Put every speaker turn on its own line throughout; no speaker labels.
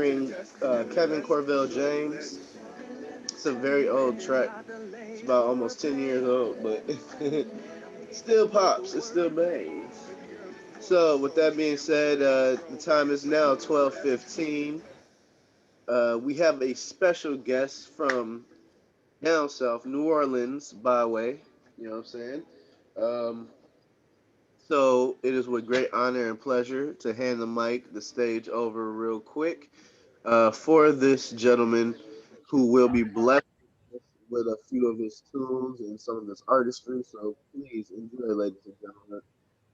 Kevin Corvell James. It's a very old track. It's about almost 10 years old, but it still pops. It still bangs. So, with that being said, the time is now 12:15. We have a special guest from down south, New Orleans, by way. You know what I'm saying? Um, so, it is with great honor and pleasure to hand the stage over real quick for this gentleman who will be blessed with a few of his tunes and some of his artistry. So please enjoy, ladies and gentlemen.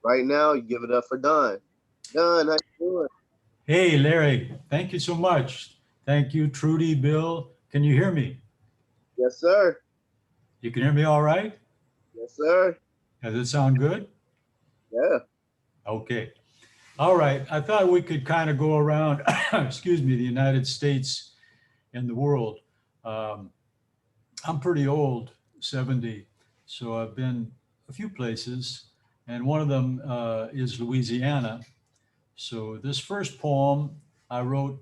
Right now, you give it up for Don. Don, how you doing?
Hey, Larry, thank you so much. Thank you, Trudy, Bill. Can you hear me?
Yes, sir.
You can hear me all right?
Yes, sir.
Does it sound good?
Yeah.
Okay. All right. I thought we could kind of go around, excuse me, the United States and the world. Um, I'm pretty old, 70, so I've been a few places, and one of them is Louisiana. So this first poem I wrote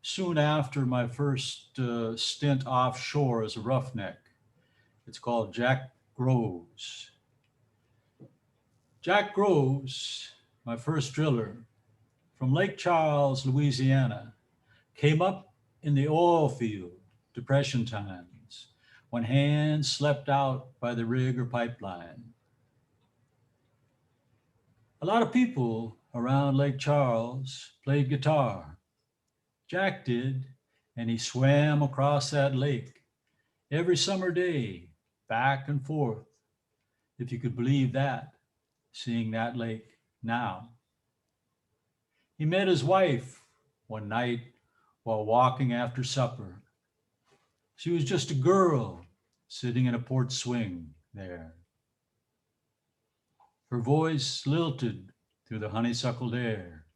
soon after my first stint offshore as a roughneck. It's called Jack Groves. Jack Groves, my first driller from Lake Charles, Louisiana, came up in the oil field, Depression times, when hands slept out by the rig or pipeline. A lot of people around Lake Charles played guitar. Jack did, and he swam across that lake every summer day, back and forth, if you could believe that, seeing that lake now. He met his wife one night while walking after supper. She was just a girl sitting in a porch swing there. Her voice lilted through the honeysuckled air.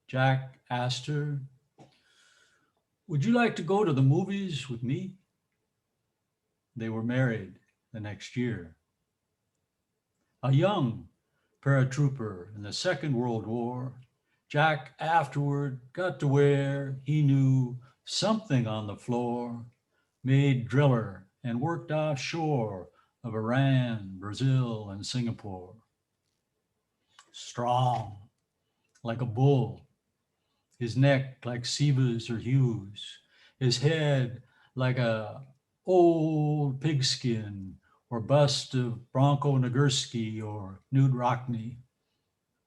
Jack asked her, "Would you like to go to the movies with me?" They were married the next year. A young paratrooper in the Second World War, Jack afterward got to where he knew something on the floor, made driller, and worked offshore of Iran, Brazil, and Singapore. Strong, like a bull, his neck like Seba's or Hughes, his head like a old pigskin or bust of Bronco Nagurski or Knute Rockne.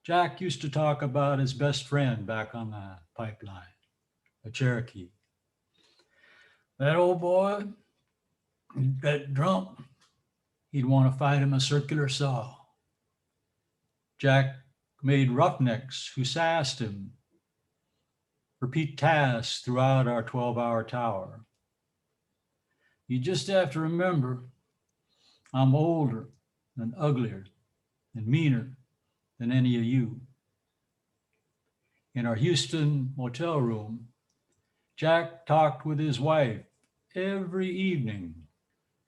Jack used to talk about his best friend back on the pipeline, a Cherokee. That old boy, he'd get drunk, he'd want to fight him a circular saw. Jack made roughnecks who sassed him repeat tasks throughout our 12-hour tower. You just have to remember I'm older and uglier and meaner than any of you. In our Houston motel room, Jack talked with his wife every evening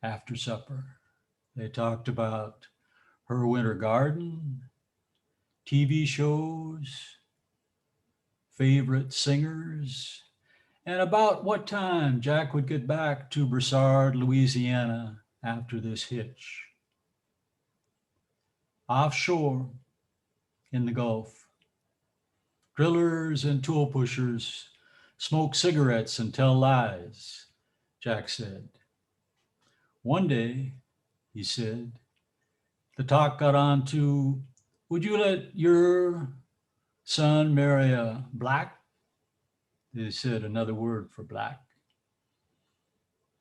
after supper. They talked about her winter garden, TV shows, favorite singers, and about what time Jack would get back to Broussard, Louisiana after this hitch. Offshore in the Gulf, drillers and tool pushers smoke cigarettes and tell lies, Jack said. One day, he said, the talk got on to, would you let your son marry a black? They said another word for black.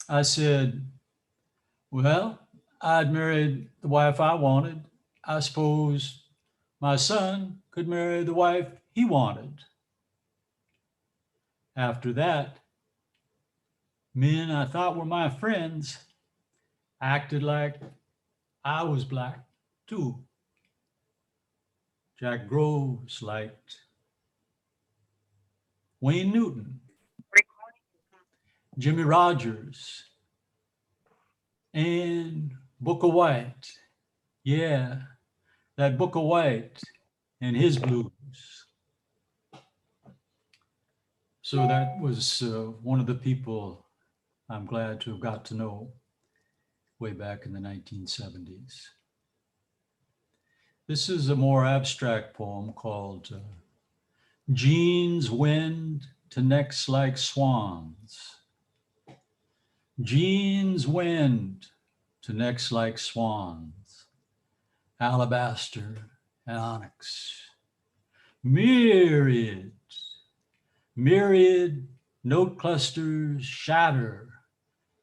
I said, well, I'd married the wife I wanted. I suppose my son could marry the wife he wanted. After that, men I thought were my friends acted like I was black too. Jack Groves liked Wayne Newton, Jimmy Rogers, and Booker White. Yeah, that Booker White and his blues. So that was one of the people I'm glad to have got to know way back in the 1970s. This is a more abstract poem called Jeans Wend to Necks Like Swans. Jeans wend to necks like swans, alabaster and onyx. Myriad, myriad note clusters shatter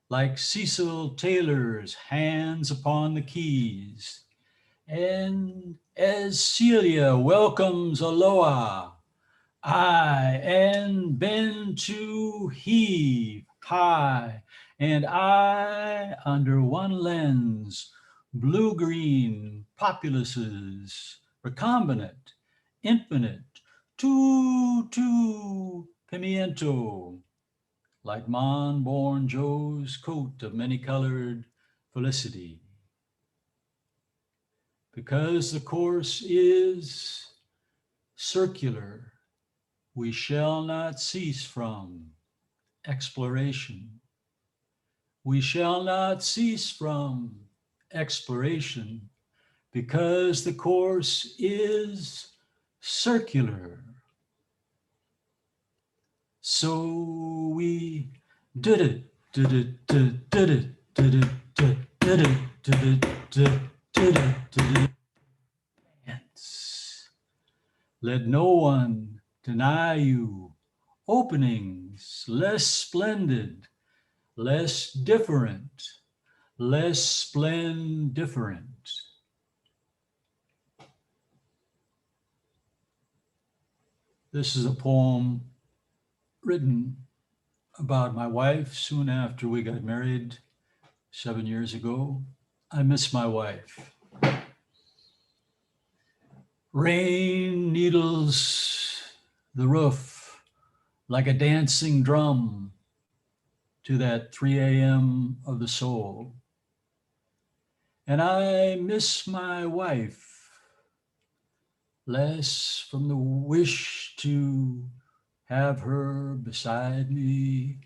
like Cecil Taylor's hands upon the keys. And as Celia welcomes Aloha, I and bend to heave high, and I under one lens, blue-green populaces, recombinant, infinite, tu pimiento, like Mon-born Joe's coat of many-colored felicity. Because the course is circular, we shall not cease from exploration. We shall not cease from exploration because the course is circular. So we did it, did it, did it, did it, did it, did it, did it, did it, did it. Dance. Let no one deny you openings less splendid, less different, less splendiferent. This is a poem written about my wife soon after we got married 7 years ago. I miss my wife. Rain needles the roof like a dancing drum to that 3 a.m. of the soul. And I miss my wife less from the wish to have her beside me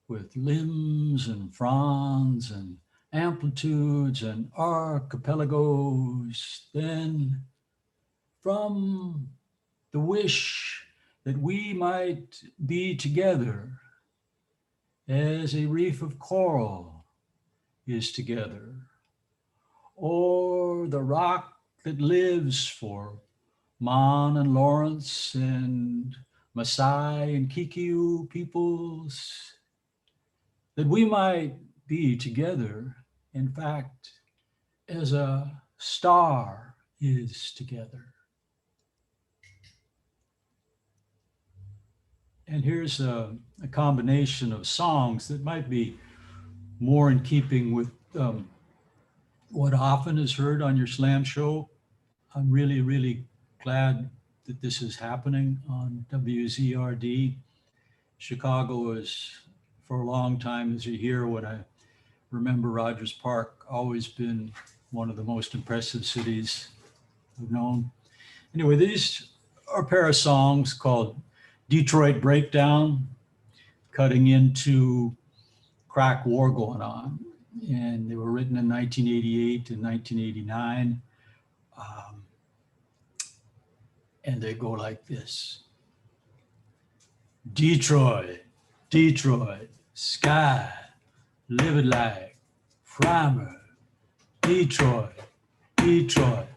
with limbs and fronds and amplitudes and archipelagos than from the wish that we might be together as a reef of coral is together, or the rock that lives for Mon and Lawrence and Maasai and Kikiu peoples, that we might be together, in fact, as a star is together. And here's a combination of songs that might be more in keeping with what often is heard on your slam show. I'm really, really glad that this is happening on WZRD. Chicago is, for a long time, as you hear, what I remember Rogers Park, always been one of the most impressive cities I've known. Anyway, these are a pair of songs called Detroit Breakdown, cutting into crack war going on. And they were written in 1988 and 1989. And they go like this. Detroit, Detroit, sky, livid like Primer. Detroit, Detroit,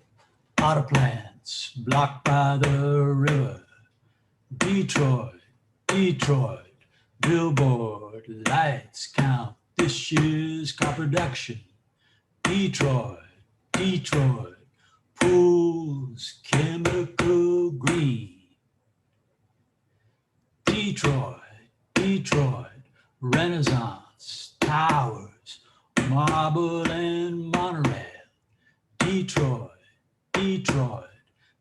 auto plants blocked by the river. Detroit, Detroit, billboard lights count this year's car production. Detroit, Detroit, pools chemical green. Detroit, Detroit, Renaissance, towers, marble and monorail. Detroit, Detroit,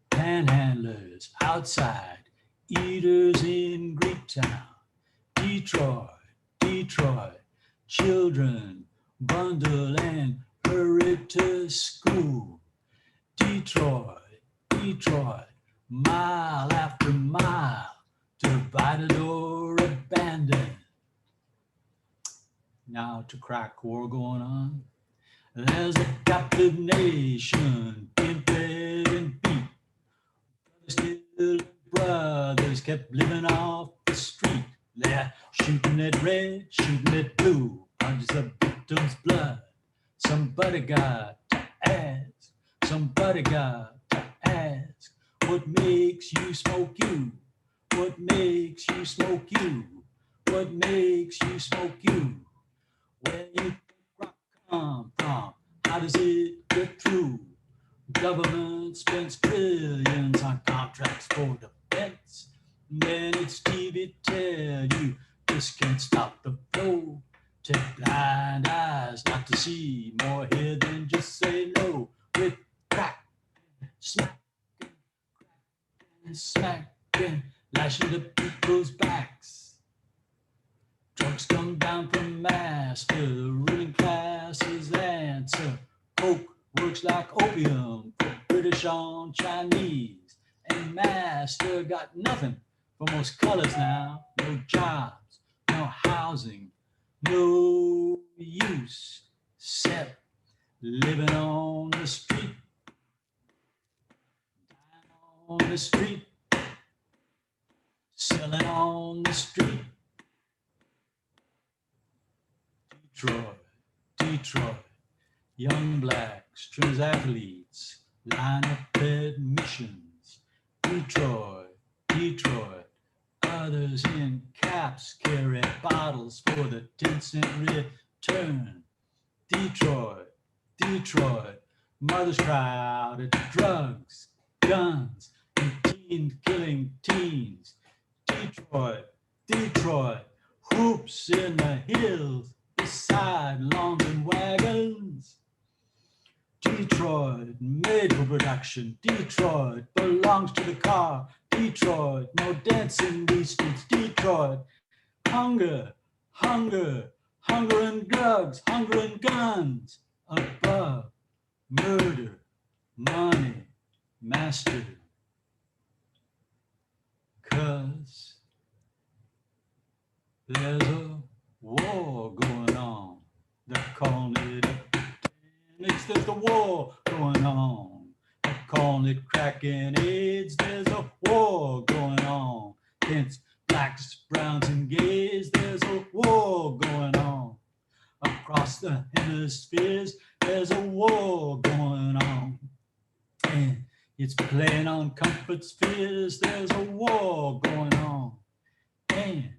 panhandlers outside, eaters in Greektown. Detroit, Detroit, children bundle and hurry to school. Detroit, Detroit, mile after mile, divided or now to crack war going on. There's a captive nation being fed and beat. Still brothers kept living off the street. They're shooting at red, shooting at blue, bunches of victims' blood. Somebody got to ask, somebody got to ask, what makes you smoke you? What makes you smoke you? What makes you smoke you? Where you rock come from? How does it get through? Government spends trillions on contracts for defense. Then it's TV tell you this can't stop the flow. Take blind eyes not to see, more here than just say no. With crack, smack, and smacking, lashing to people's backs. Drugs come down from master, the ruling class's answer. Coke works like opium for British on Chinese. And master got nothing for most colors now. No jobs, no housing, no use, except living on the street, on the street, selling on the street. Detroit, Detroit, young blacks, trans athletes, line up admissions. Detroit, Detroit, others in caps carry bottles for the 10-cent return. Detroit, Detroit, mothers cry out at drugs, guns, and teens killing teens. Detroit, Detroit, hoops in the hills beside lawns and wagons. Detroit, made for production. Detroit belongs to the car. Detroit, no dancing these streets. Detroit, hunger, hunger, hunger and drugs, hunger and guns. Above, murder, money, master. 'Cause there's a war going on. They're calling it a pandemic. There's a war going on. They're calling it cracking AIDS. There's a war going on against blacks, browns, and gays. There's a war going on across the hemispheres. There's a war going on, and it's playing on comfort spheres. There's a war going on, and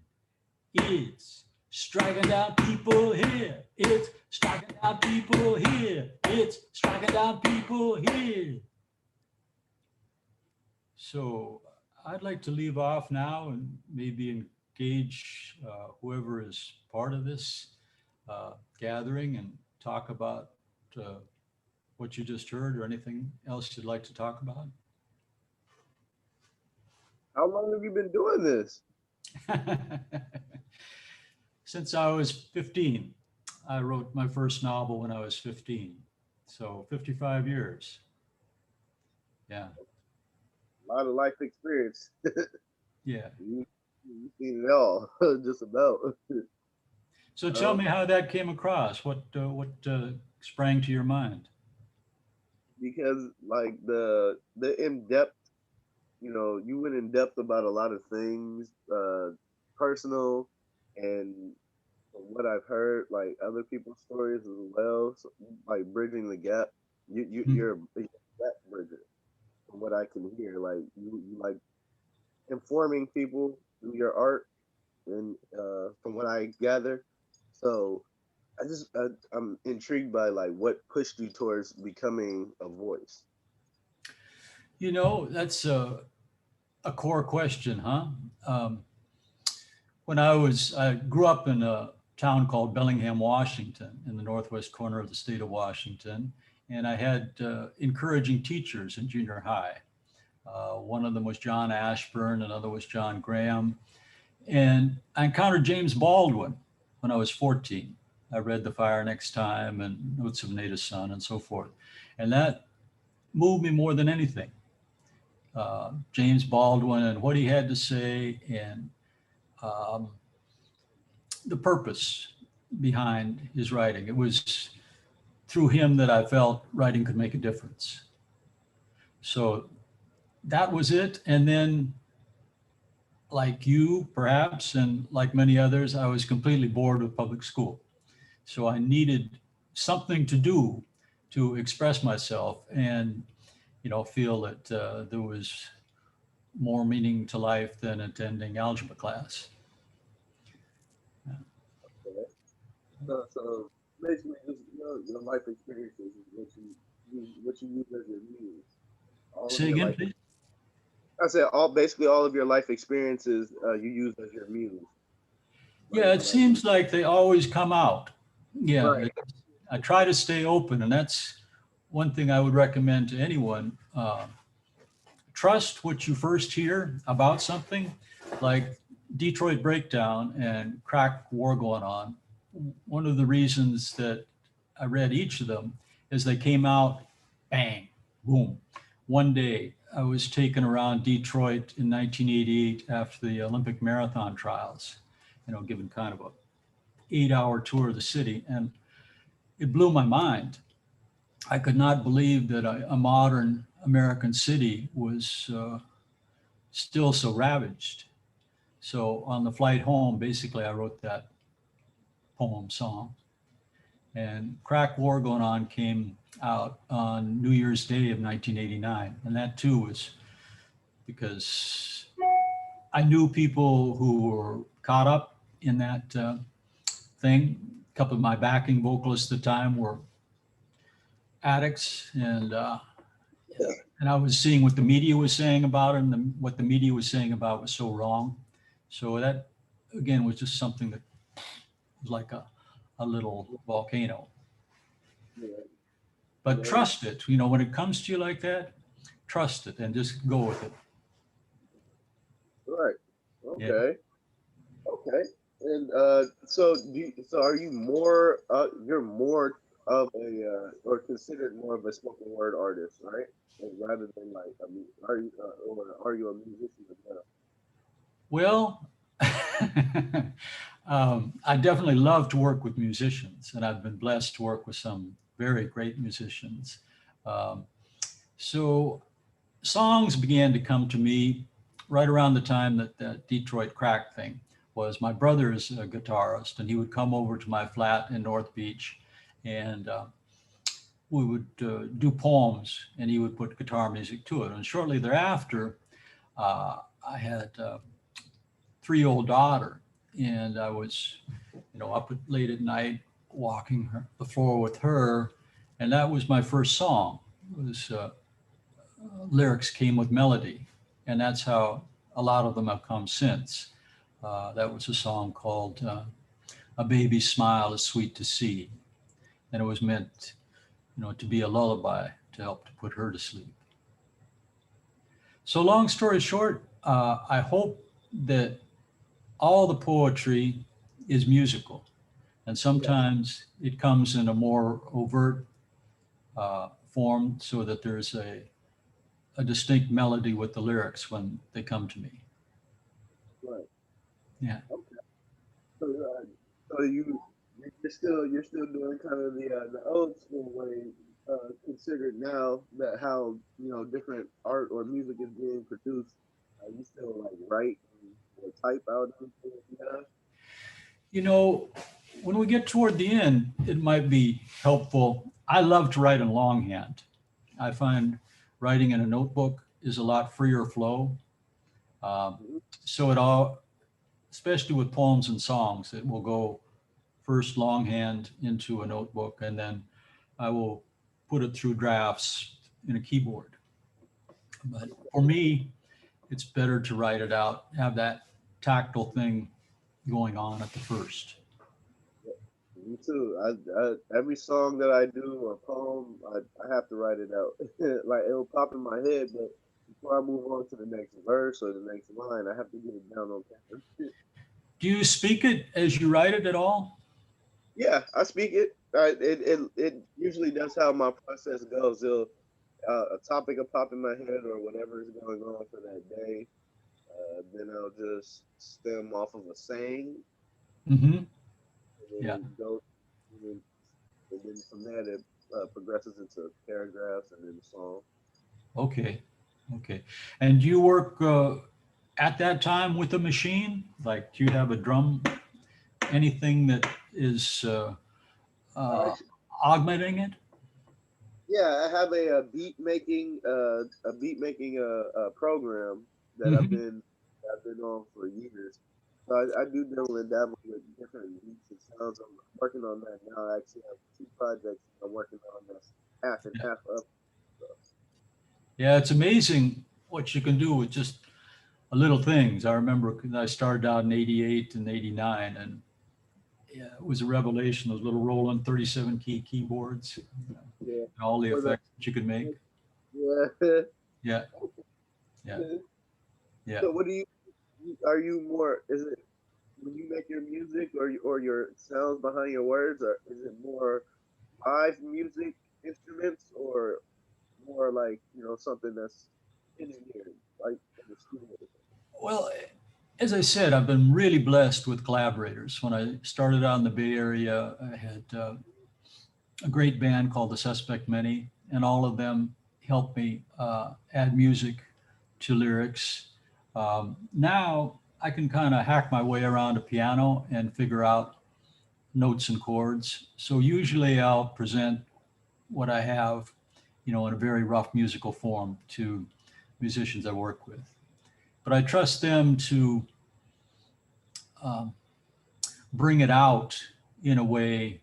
it's striking down people here. It's striking down people here. It's striking down people here. So I'd like to leave off now and maybe engage whoever is part of this gathering and talk about uh, what you just heard or anything else you'd like to talk about.
How long have you been doing this?
Since I was 15. I wrote my first novel when I was 15. So 55 years. Yeah.
A lot of life experience.
Yeah.
You've seen it all, just about.
So tell me how that came across. What sprang to your mind?
Because like the in depth, you went in depth about a lot of things, personal, and from what I've heard, like other people's stories as well. So, like bridging the gap.
Hmm.
You're a big gap bridger. From what I can hear, like you like informing people through your art, and from what I gather, so I'm intrigued by like what pushed you towards becoming a voice.
That's a core question, huh? Um, I grew up in a town called Bellingham, Washington, in the northwest corner of the state of Washington, and I had encouraging teachers in junior high. One of them was John Ashburn, another was John Graham. And I encountered James Baldwin when I was 14. I read The Fire Next Time and Notes of a Native Son and so forth. And that moved me more than anything. James Baldwin and what he had to say, and um, the purpose. behind his writing. It was through him that I felt writing could make a difference. So that was it. And then, like you, perhaps, and like many others, I was completely bored with public school. So I needed something to do to express myself and, feel that there was more meaning to life than attending algebra class.
Okay. So basically, just your life experiences is what you use as your muse. All of
Say
your
again,
life.
please.
I said all of your life experiences you use as your muse.
Yeah,
Like
it seems like they always come out. Yeah,
right.
I try to stay open, and that's one thing I would recommend to anyone. Trust what you first hear about something, like Detroit Breakdown and crack war going on. One of the reasons that I read each of them is they came out bang, boom. One day I was taken around Detroit in 1988 after the Olympic marathon trials, given kind of a 8-hour tour of the city, and it blew my mind. I could not believe that a modern American city was still so ravaged. So on the flight home, basically, I wrote that poem song. And Crack War Going On came out on New Year's Day of 1989. And that too was because I knew people who were caught up in that thing. A couple of my backing vocalists at the time were addicts, and I was seeing what the media was saying about it, and what the media was saying about was so wrong. So that again was just something that was like a little volcano.
Yeah,
But
yeah,
trust it. When it comes to you like that, trust it and just go with it.
right.
Yeah.
Okay. Okay. And so are you more you're more of a or considered more of a spoken word artist, right? Like, rather than like are you or are you a musician as well?
Well, I definitely love to work with musicians, and I've been blessed to work with some very great musicians. Um, so songs began to come to me right around the time that that Detroit crack thing was. My brother's a guitarist, and he would come over to my flat in North Beach, and we would do poems, and he would put guitar music to it. And shortly thereafter, I had a 3-year-old daughter, and I was, up late at night walking the floor with her, and that was my first song. It was lyrics came with melody, and that's how a lot of them have come since. That was a song called "A Baby's Smile Is Sweet to See," and it was meant, to be a lullaby to help to put her to sleep. So, long story short, I hope that all the poetry is musical, and
Yeah.
sometimes it comes in a more overt form so that there's a distinct melody with the lyrics when they come to me.
Right.
Yeah.
Okay. So so you're still doing kind of the old school way considered now that how different art or music is being produced. You still like write or type out anything that you have?
You know, when we get toward the end, it might be helpful. I love to write in longhand. I find writing in a notebook is a lot freer flow. Um,
Mhm.
so it all, especially with poems and songs, it will go first longhand into a notebook, and then I will put it through drafts in a keyboard. But for me, it's better to write it out, have that tactile thing going on at the first.
Me too. Every song that I do or poem, I have to write it out. Like it'll pop in my head, but before I move on to the next verse or the next line, I have to get it down on paper.
Do you speak it as you write it at all?
Yeah, I speak it. It usually that's how my process goes. A topic will pop in my head or whatever is going on for that day. Then I'll just stem off of a saying,
Mm-hmm.
and
Yeah.
it goes, and then, and then from there it progresses into paragraphs and then the song.
Okay. Okay. And do you work at that time with a machine? Like, do you have a drum, anything that is uh,
Actually,
augmenting it?
yeah, I have a beat making program that
Hmm.
I've been on for years. So I do dabble and dabble with different beats and sounds. I'm working on that now. I actually have two projects I'm working on that's half and
Yeah.
half up.
Yeah, it's amazing what you can do with just little things. I remember I started out in 88 and 89, and yeah, it was a revelation, those little Roland 37 key keyboards, you know,
Yeah.
and all the
For the
effects that you could make.
yeah.
Yeah, yeah, yeah.
So what do you are you more is it when you make your music or your sounds behind your words, or is it more live music instruments or more like something that's in here, like in the studio?
Well, as I said, I've been really blessed with collaborators. When I started out in the Bay Area, I had a great band called the Suspect Many, and all of them helped me add music to lyrics. Now I can kind of hack my way around a piano and figure out notes and chords. So usually I'll present what I have, in a very rough musical form to musicians I work with. But I trust them to um, bring it out in a way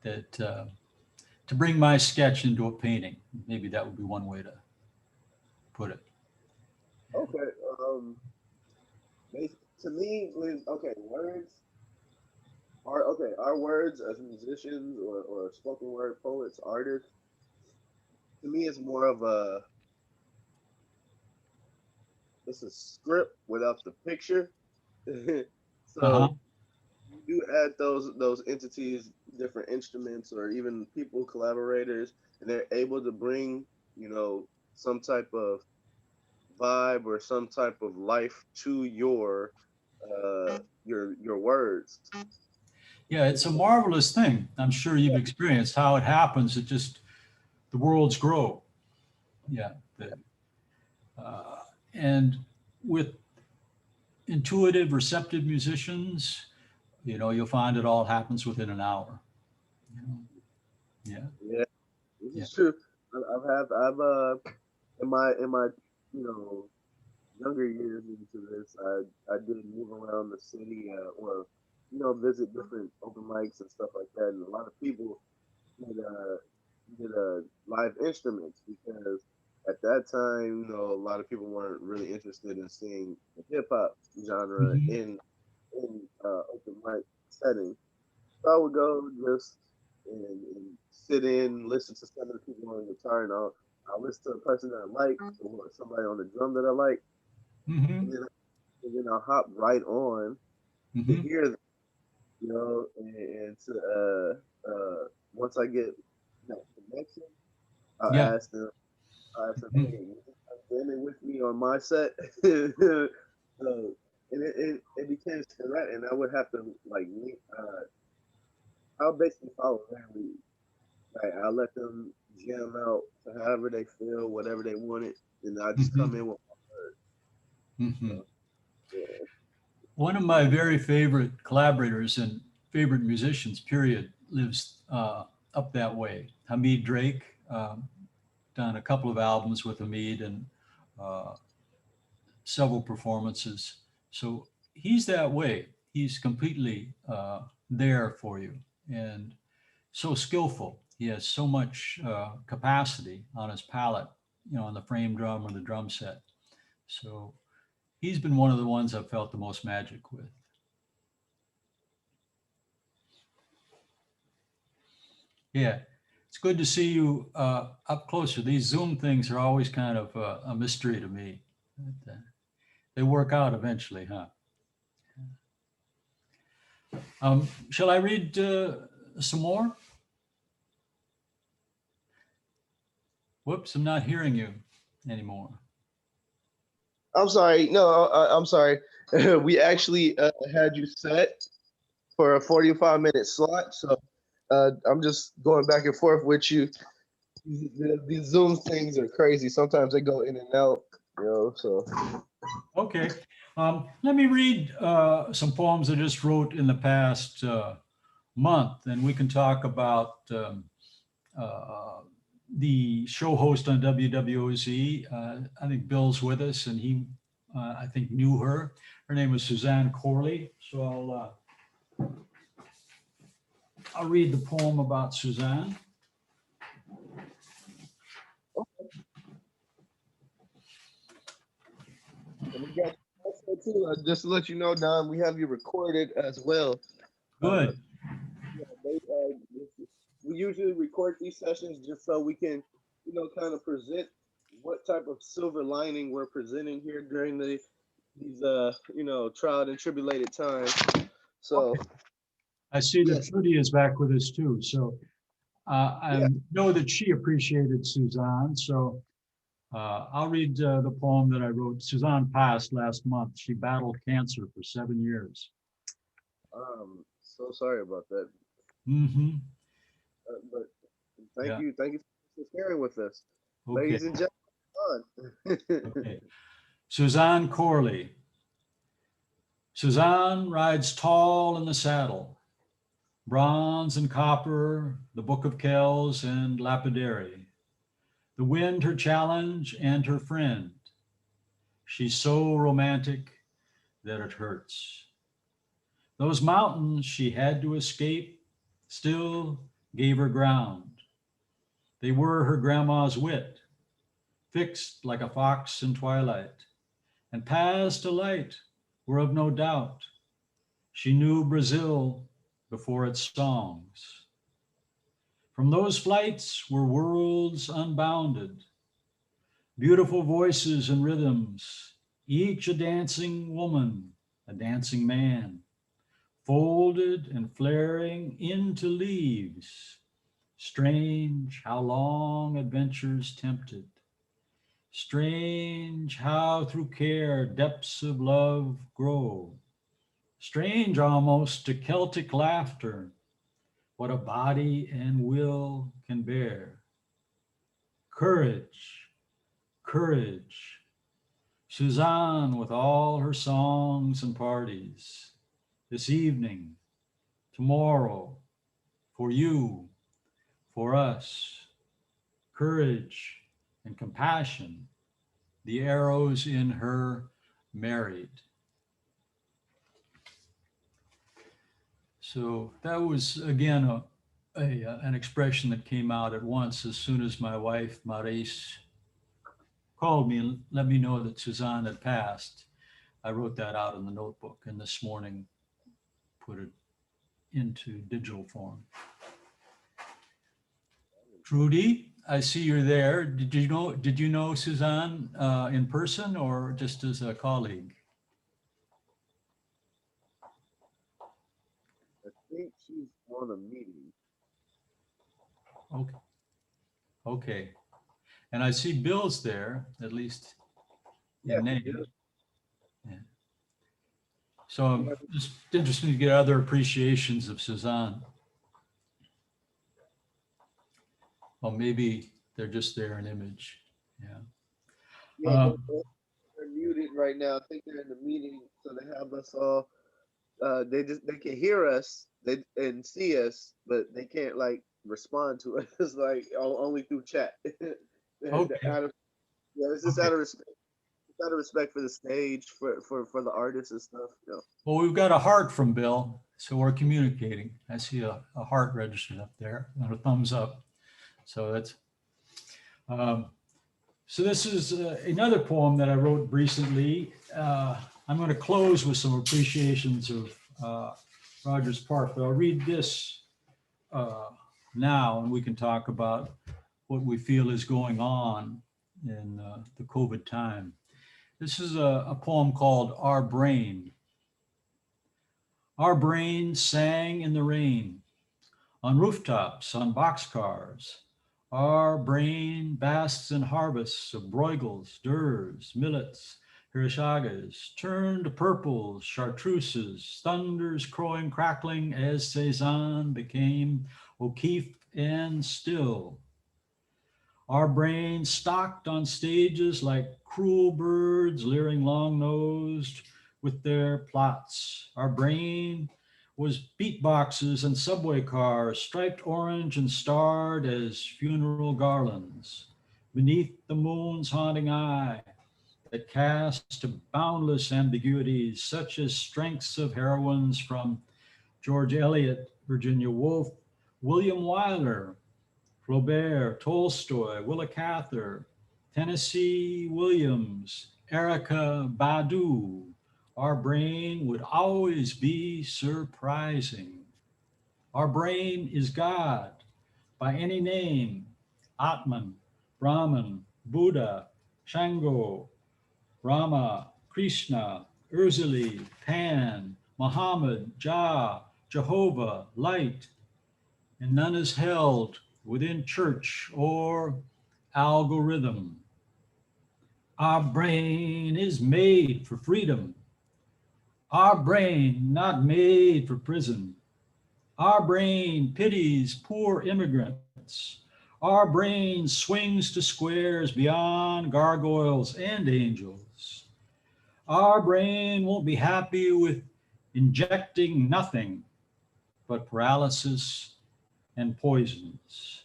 that to bring my sketch into a painting. Maybe that would be one way to put it.
Okay. To me, when okay, words are okay. Our words as musicians or spoken word poets, artists, to me, it's more of a it's a script without the picture.
Uh-huh.
So you do add those entities, different instruments, or even people, collaborators, and they're able to bring some type of vibe or some type of life to your words.
Yeah, it's a marvelous thing. I'm sure you've experienced how it happens. It just the worlds grow. Yeah, uh, and with intuitive, receptive musicians, you'll find it all happens within an hour. You know? Yeah,
Yeah, this
yeah.
is true. I've in my you know younger years into this, I did move around the city or visit different open mics and stuff like that, and a lot of people did live instruments because at that time, a lot of people weren't really interested in seeing the hip hop genre
Hmm.
in open mic setting. So I would go just and sit in, listen to some of the people on the guitar, and I'll listen to a person that I like or somebody on the drum that I like,
Hmm.
and then I'll hop right on to
Hmm.
hear them, and to once I get that connection, I'll
Yeah.
ask them. I said,
Hmm.
"Hey, you jamming with me on my set?" So, and it became sporadic, and I would have to I'll basically follow their lead. Like I let them jam out to however they feel, whatever they wanted, and I just come
Hmm.
in with
Hmm.
yeah.
One of my very favorite collaborators and favorite musicians, period, lives up that way. Hamid Drake, done a couple of albums with Hamid and uh, several performances. So he's that way. He's completely there for you and so skillful. He has so much capacity on his palette, on the frame drum or the drum set. So he's been one of the ones I've felt the most magic with. Yeah, it's good to see you up closer. These Zoom things are always kind of a mystery to me. But, they work out eventually, huh? Shall I read some more? Whoops, I'm not hearing you anymore.
I'm sorry. No, I'm sorry. We actually had you set. for a 45-minute slot. So I'm just going back and forth with you. These Zoom things are crazy. Sometimes they go in and out, so.
Okay. Let me read some poems I just wrote in the past month, and we can talk about uh, the show host on WWOZ. I think Bill's with us, and he, I think, knew her. Her name was Suzanne Corley. So I'll read the poem about Suzanne.
And we got also too, just to let you know, Don, we have you recorded as well.
Good.
Yeah, we usually record these sessions just so we can, kind of present what type of silver lining we're presenting here during these trial and tribulated times. So
Okay. I see that
yes,
Trudy is back with us too. So I
yeah.
know that she appreciated Suzanne. So I'll read the poem that I wrote. Suzanne passed last month. She battled cancer for 7 years.
So sorry about that,
Mm-hmm.
but
Yeah.
thank you for sharing with us,
Okay.
ladies and gentlemen.
Okay. Suzanne Corley. Suzanne rides tall in the saddle, bronze and copper, the Book of Kells and lapidary. The wind her challenge and her friend. She's so romantic that it hurts. Those mountains she had to escape still gave her ground. They were her grandma's wit, fixed like a fox in twilight, and paths to light were of no doubt. She knew Brazil before its songs. From those flights were worlds unbounded, beautiful voices and rhythms, each a dancing woman, a dancing man, folded and flaring into leaves. Strange how long adventures tempted. Strange how through care depths of love grow. Strange almost to Celtic laughter, what a body and will can bear. Courage, courage. Suzanne with all her songs and parties. This evening, tomorrow, for you, for us. Courage and compassion, the arrows in her married. So that was again an expression that came out at once as soon as my wife Maurice called me and let me know that Suzanne had passed. I wrote that out in the notebook, and this morning put it into digital form. Trudy, I see you're there. Did you know Suzanne in person or just as a colleague?
I think she's on a meeting.
Okay. Okay. And I see Bill's there, at least
Yeah,
in
Bill,
name. Yeah. So I'm just interested to get other appreciations of Suzanne. Well, maybe they're just there in image. Yeah.
yeah,
Um,
they're muted right now. I think they're in the meeting, so they have us all. They can hear us, and see us, but they can't like respond to us. It's like only through chat.
okay.
Yeah, it's just
Okay.
out of respect for the stage, for the artists and stuff.
Well, we've got a heart from Bill, so we're communicating. I see a heart registered up there and a thumbs up. So that's um, so this is another poem that I wrote recently. I'm going to close with some appreciations of Rogers Park, but I'll read this uh, now, and we can talk about what we feel is going on in the COVID time. This is a poem called Our Brain. Our brain sang in the rain, on rooftops, on boxcars. Our brain basks in harvests of broigles, durs, millets, Hirshagas turned to purples, chartreuses, thunders crowing, crackling as Cezanne became O'Keefe and still. Our brains stocked on stages like cruel birds leering long nosed with their plots. Our brain was beatboxes and subway cars, striped orange and starred as funeral garlands. Beneath the moon's haunting eye that cast to boundless ambiguities, such as strengths of heroines from George Eliot, Virginia Woolf, William Wyler, Flaubert, Tolstoy, Willa Cather, Tennessee Williams, Erica Badu. Our brain would always be surprising. Our brain is God by any name: Atman, Brahman, Buddha, Shango, Rama, Krishna, Urzili, Pan, Muhammad, Jah, Jehovah, Light, and none is held within church or algorithm. Our brain is made for freedom. Our brain not made for prison. Our brain pities poor immigrants. Our brain swings to squares beyond gargoyles and angels. Our brain won't be happy with injecting nothing but paralysis and poisons.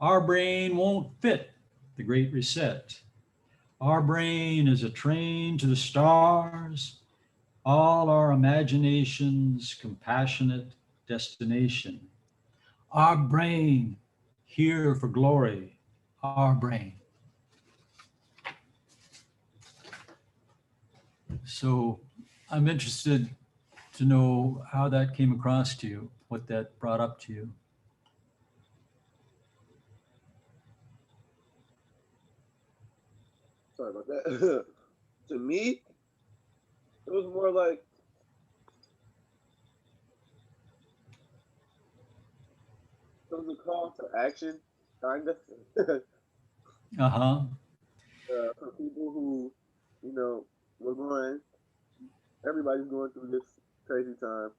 Our brain won't fit the Great Reset. Our brain is a train to the stars, all our imagination's compassionate destination. Our brain here for glory, our brain. So I'm interested to know how that came across to you, what that brought up to you.
Sorry about that. To me, it was more like it was a call to action, kind of,
Uh-huh.
for people who, you know, we're going. Everybody's going through this crazy time,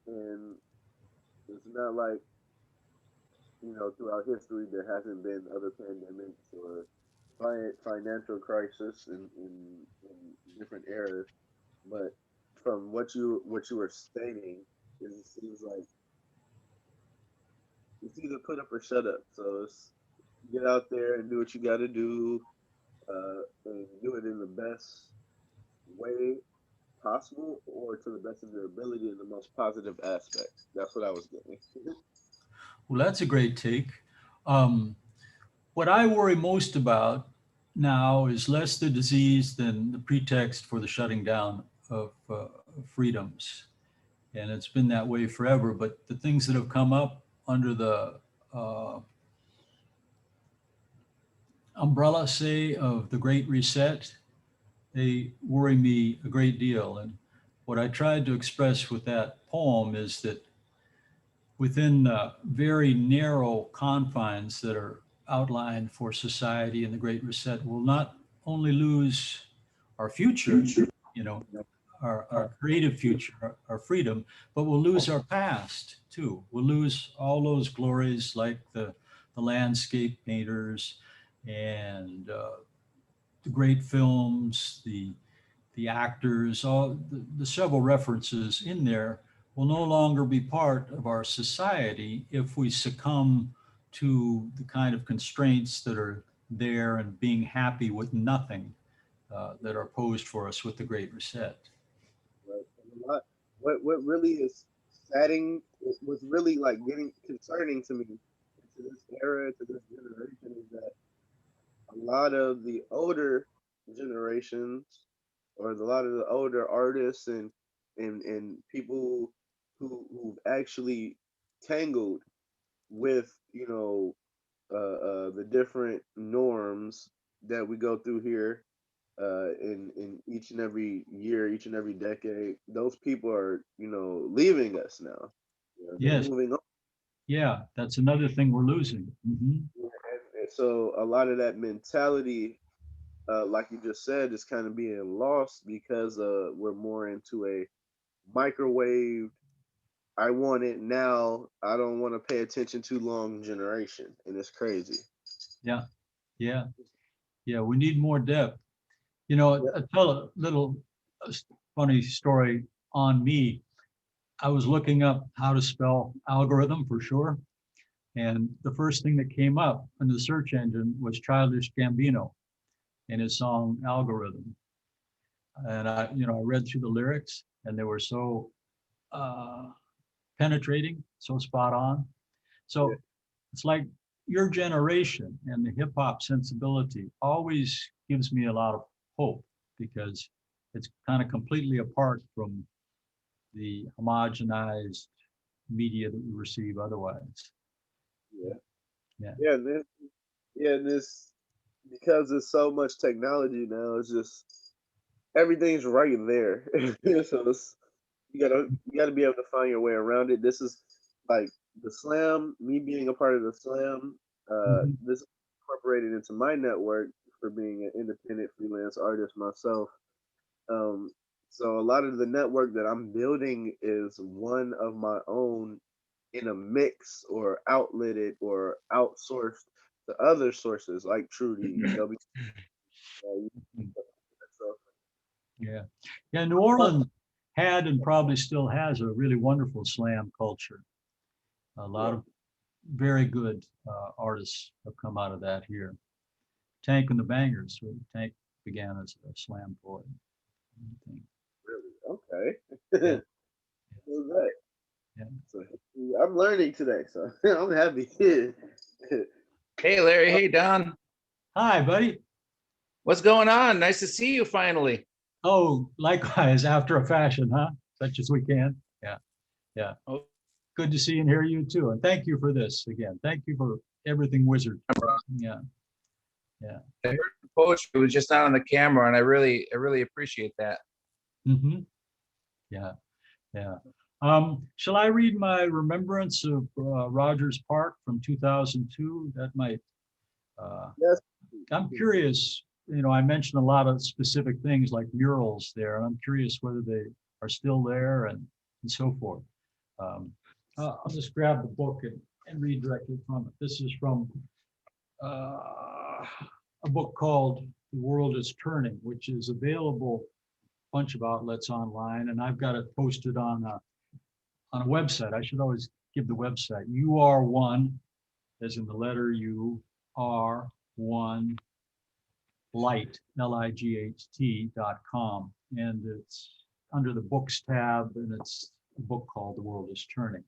and it's not like throughout history there hasn't been other pandemics or financial crisis in different eras. But from what you were stating, it seems like it's either put up or shut up. So it's get out there and do what you got to do, and do it in the best way possible or to the best of your ability in the most positive aspect. That's what I was getting.
Well, that's a great take. Um, what I worry most about now is less the disease than the pretext for the shutting down of freedoms. And it's been that way forever. But the things that have come up under the uh, umbrella, say, of the Great Reset, they worry me a great deal. And what I tried to express with that poem is that within very narrow confines that are outlined for society and the Great Reset, we'll not only lose our future, you know, our creative future, our freedom, but we'll lose our past too. We'll lose all those glories like the landscape painters and the great films, the actors, all the several references in there will no longer be part of our society if we succumb to the kind of constraints that are there and being happy with nothing that are posed for us with the Great Reset.
Right? And a lot. What really is saddening, what's really like getting concerning to me to this era, to this generation, is that a lot of the older generations, or a lot of the older artists and people who've actually tangled with the different norms that we go through here, in each and every year, each and every decade. Those people are leaving us now. They're
Yes,
moving on.
yeah, that's another thing we're losing.
And so a lot of that mentality, like you just said, is kind of being lost because we're more into a microwave. I want it now. I don't want to pay attention too long generation, and it's crazy.
Yeah, yeah, yeah. We need more depth. You know,
Yep.
I tell a little funny story on me. I was looking up how to spell algorithm for sure. And the first thing that came up in the search engine was Childish Gambino and his song Algorithm. And I read through the lyrics and they were so uh, penetrating, so spot on.
Yeah.
So it's like your generation and the hip hop sensibility always gives me a lot of hope because it's kind of completely apart from the homogenized media that we receive otherwise.
Yeah.
Yeah.
Yeah. This because there's so much technology now. It's just everything's right there. So you gotta be able to find your way around it. This is like the slam. Me being a part of the slam.
Mhm.
This incorporated into my network for being an independent freelance artist myself. Um, so a lot of the network that I'm building is one of my own in a mix or outletted or outsourced to other sources like Trudy, W. So,
Yeah. Yeah. New Orleans had and probably still has a really wonderful slam culture. A lot
yeah,
of very good artists have come out of that here. Tank and the Bangers. Tank began as a slam poet. I think.
really, okay.
Yeah.
What's that?
Yeah.
So I'm learning today, so I'm happy.
Hey, Larry. Hey, Don.
Hi, buddy.
What's going on? Nice to see you finally.
Oh, likewise, after a fashion, huh? Such as we can. Yeah. Yeah.
Oh,
Good to see and hear you too. And thank you for this again. Thank you for everything, Wizard. Yeah. Yeah.
I heard the poetry. It was just not on the camera, and I really appreciate that.
Hmm. Yeah. Yeah. Shall I read my remembrance of Rogers Park from 2002? That might. Uh,
Yes.
I'm curious. I mentioned a lot of specific things like murals there, and I'm curious whether they are still there and so forth. Um, I'll just grab the book and read directly from it. This is from uh, a book called The World is Turning, which is available a bunch of outlets online, and I've got it posted on a website. I should always give the website. You are one, as in the letter U, are one light, light.com. And it's under the books tab, and it's a book called The World is Turning.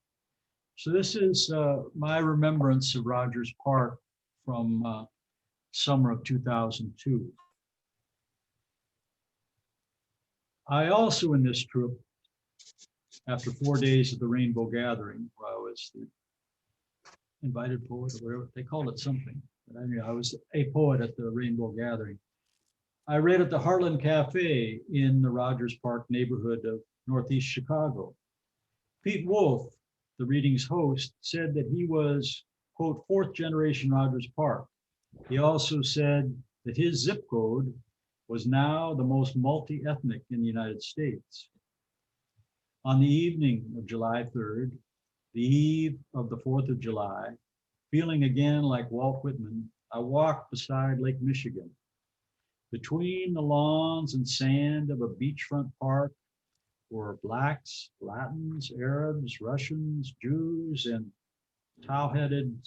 So this is my remembrance of Rogers Park from summer of 2002. I also in this trip, after 4 days of the Rainbow Gathering, where I was the invited poet or whatever, they called it something. But I mean, I was a poet at the Rainbow Gathering. I read at the Heartland Cafe in the Rogers Park neighborhood of Northeast Chicago. Pete Wolf, the reading's host, said that he was, quote, fourth generation Rogers Park. He also said that his zip code was now the most multi-ethnic in the United States. On the evening of July 3rd, the eve of the 4th of July, feeling again like Walt Whitman, I walked beside Lake Michigan. Between the lawns and sand of a beachfront park were blacks, Latins, Arabs, Russians, Jews, and tow-headed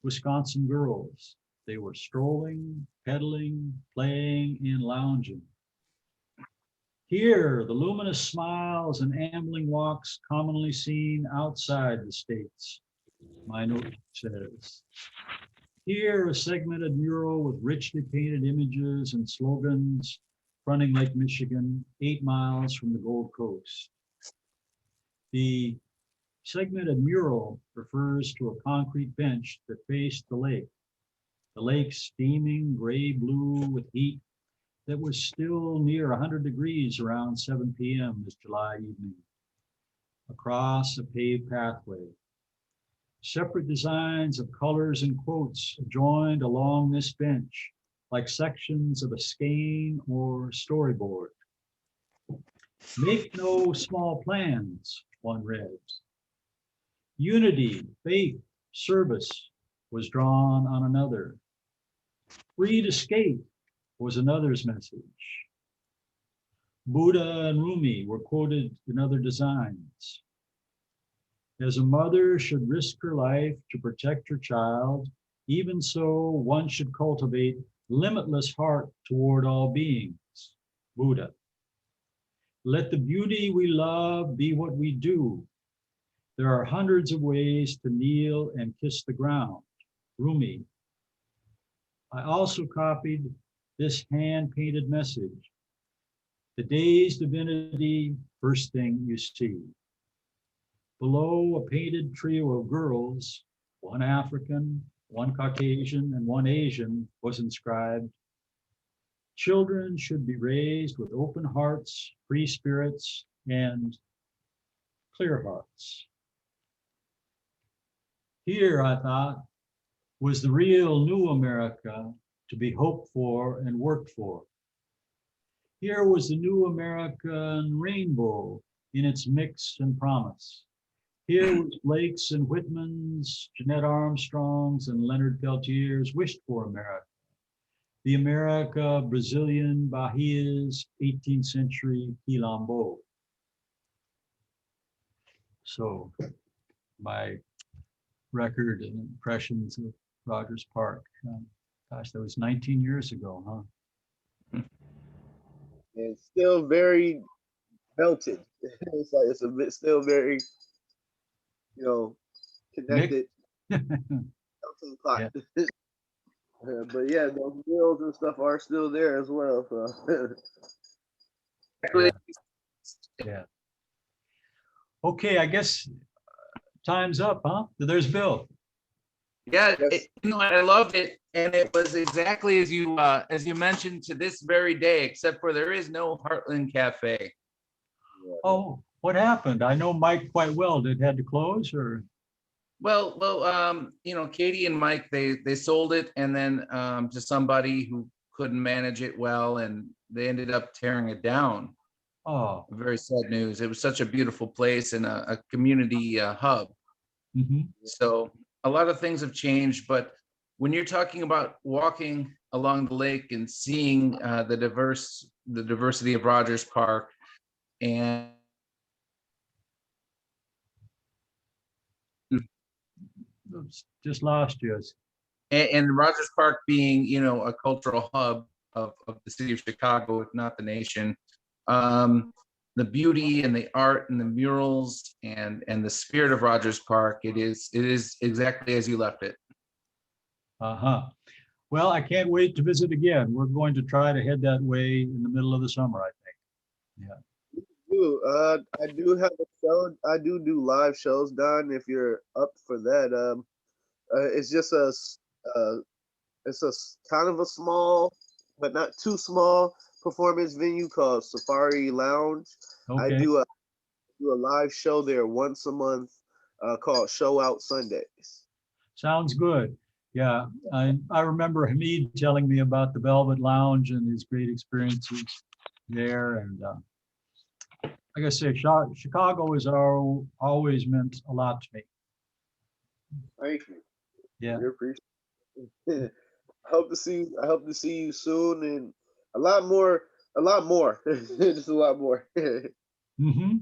Wisconsin girls. They were strolling, pedaling, playing, and lounging. Here, the luminous smiles and ambling walks commonly seen outside the states, my note says. Here, a segmented mural with richly painted images and slogans fronting Lake Michigan, 8 miles from the Gold Coast. The segmented mural refers to a concrete bench that faced the lake steaming gray blue with heat that was still near 100 degrees around 7 p.m. this July evening. Across a paved pathway, separate designs of colors and quotes joined along this bench, like sections of a skein or storyboard. Make no small plans, one read. Unity, faith, service was drawn on another. Free to skate was another's message. Buddha and Rumi were quoted in other designs. As a mother should risk her life to protect her child, even so one should cultivate limitless heart toward all beings. Buddha. Let the beauty we love be what we do. There are hundreds of ways to kneel and kiss the ground. Rumi. I also copied this hand-painted message. The day's divinity, first thing you see. Below, a painted trio of girls, one African, one Caucasian, and one Asian, was inscribed, children should be raised with open hearts, free spirits, and clear hearts. Here, I thought, was the real new America to be hoped for and worked for. Here was the new American rainbow in its mix and promise. Here was Blake's and Whitman's, Jeanette Armstrong's, and Leonard Peltier's wished for America. The America Brazilian Bahia's 18th century Quilombo. So my record and impressions of Rogers Park. Gosh, that was 19 years ago, huh?
And still very melted. It's like it's a bit still very, connected. Melting pot.
Yeah.
But yeah, those murals and stuff are still there as well. So.
Yeah. Yeah. Okay, I guess time's up, huh? There's Bill.
Yeah,
Yes.
I loved it, and it was exactly as you mentioned, to this very day, except for there is no Heartland Cafe.
Oh, what happened? I know Mike quite well. Did it had to close or?
Well, Katie and Mike, they sold it, and then to somebody who couldn't manage it well, and they ended up tearing it down.
Oh.
Very sad news. It was such a beautiful place and a community hub.
Mm-hmm.
So a lot of things have changed, but when you're talking about walking along the lake and seeing the diversity of Rogers Park, and
Just lost you.
and Rogers Park being, a cultural hub of the city of Chicago, if not the nation, the beauty and the art and the murals and the spirit of Rogers Park, it is exactly as you left it.
Uh-huh. Well, I can't wait to visit again. We're going to try to head that way in the middle of the summer, I think. Yeah.
I do have a show. I do live shows, Don. If you're up for that, it's just it's a kind of a small, but not too small performance venue called Safari Lounge.
Okay.
I do a live show there once a month called Show Out Sundays.
Sounds good. Yeah, I remember Hamid telling me about the Velvet Lounge and his great experiences there. And like I say, Chicago has always meant a lot to me.
Thank you.
Yeah.
We appreciate it. I hope to see you soon and a lot more, just a lot more.
Mm-hmm.